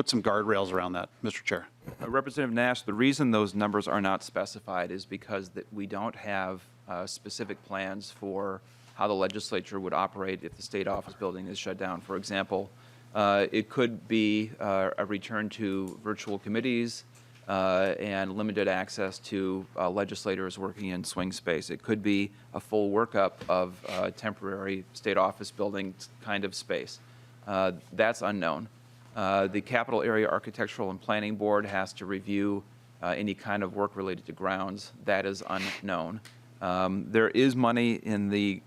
some guardrails around that, Mr. Chair? Representative Nash, the reason those numbers are not specified is because that we don't have specific plans for how the legislature would operate if the state office building is shut down. For example, it could be a return to virtual committees. and limited access to legislators working in swing space. It could be a full workup of temporary state office building kind of space. That's unknown. The Capital Area Architectural and Planning Board has to review any kind of work related to grounds. That is unknown. There is money in the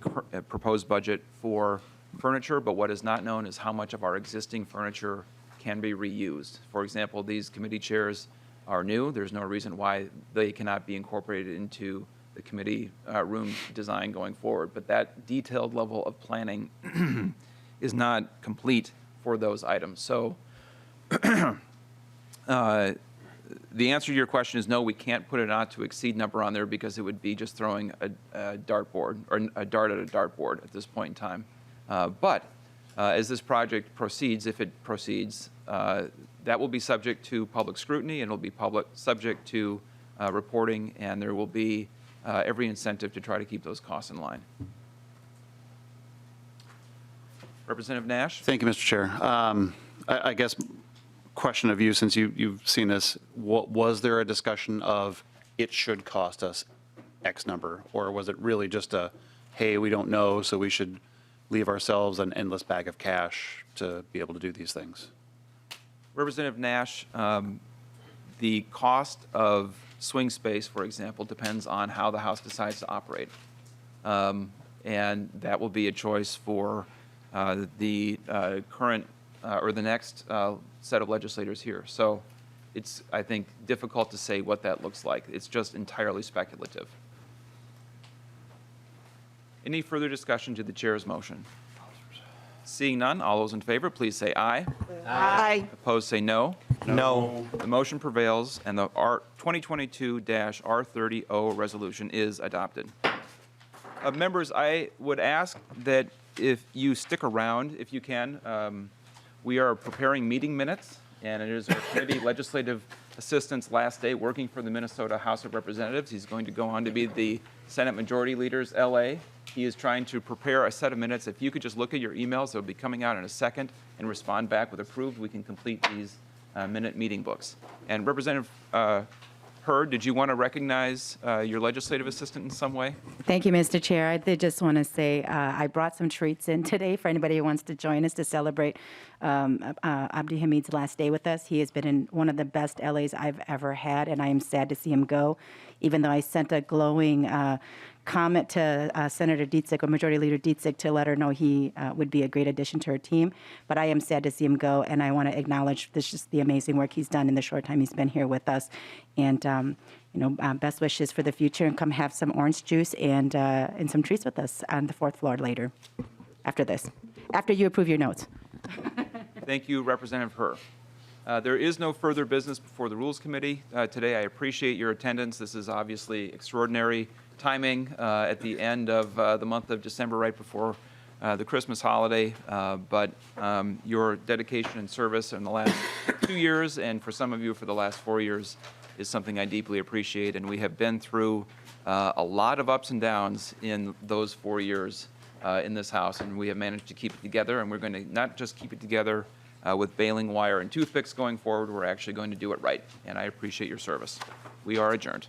proposed budget for furniture, but what is not known is how much of our existing furniture can be reused. For example, these committee chairs are new. There's no reason why they cannot be incorporated into the committee room design going forward. But that detailed level of planning is not complete for those items. So the answer to your question is no, we can't put a not to exceed number on there because it would be just throwing a dartboard or a dart at a dartboard at this point in time. But as this project proceeds, if it proceeds, that will be subject to public scrutiny and it will be subject to reporting, and there will be every incentive to try to keep those costs in line. Representative Nash? Thank you, Mr. Chair. I guess question of you, since you've seen this, was there a discussion of it should cost us X number, or was it really just a, hey, we don't know, so we should leave ourselves an endless bag of cash to be able to do these things? Representative Nash, the cost of swing space, for example, depends on how the House decides to operate. And that will be a choice for the current or the next set of legislators here. So it's, I think, difficult to say what that looks like. It's just entirely speculative. Any further discussion to the chair's motion? Seeing none, all those in favor, please say aye. Aye. Opposed, say no. No. The motion prevails, and the 2022-R30O resolution is adopted. Members, I would ask that if you stick around, if you can. We are preparing meeting minutes, and it is our committee legislative assistant's last day working for the Minnesota House of Representatives. He's going to go on to be the Senate Majority Leader's LA. He is trying to prepare a set of minutes. If you could just look at your emails, they'll be coming out in a second, and respond back with approved, we can complete these minute meeting books. And Representative Hurd, did you want to recognize your legislative assistant in some way? Thank you, Mr. Chair. I did just want to say I brought some treats in today for anybody who wants to join us to celebrate Abdi Hamid's last day with us. He has been in one of the best LAs I've ever had, and I am sad to see him go, even though I sent a glowing comment to Senator Dietzig, or Majority Leader Dietzig, to let her know he would be a great addition to her team. But I am sad to see him go, and I want to acknowledge the amazing work he's done in the short time he's been here with us. And best wishes for the future, and come have some orange juice and some treats with us on the 4th floor later, after this, after you approve your notes. Thank you, Representative Hur. There is no further business before the Rules Committee today. I appreciate your attendance. This is obviously extraordinary timing at the end of the month of December, right before the Christmas holiday. But your dedication and service in the last 2 years, and for some of you for the last 4 years, is something I deeply appreciate. And we have been through a lot of ups and downs in those 4 years in this House, and we have managed to keep it together. And we're going to not just keep it together with baling wire and toothpicks going forward, we're actually going to do it right. And I appreciate your service. We are adjourned.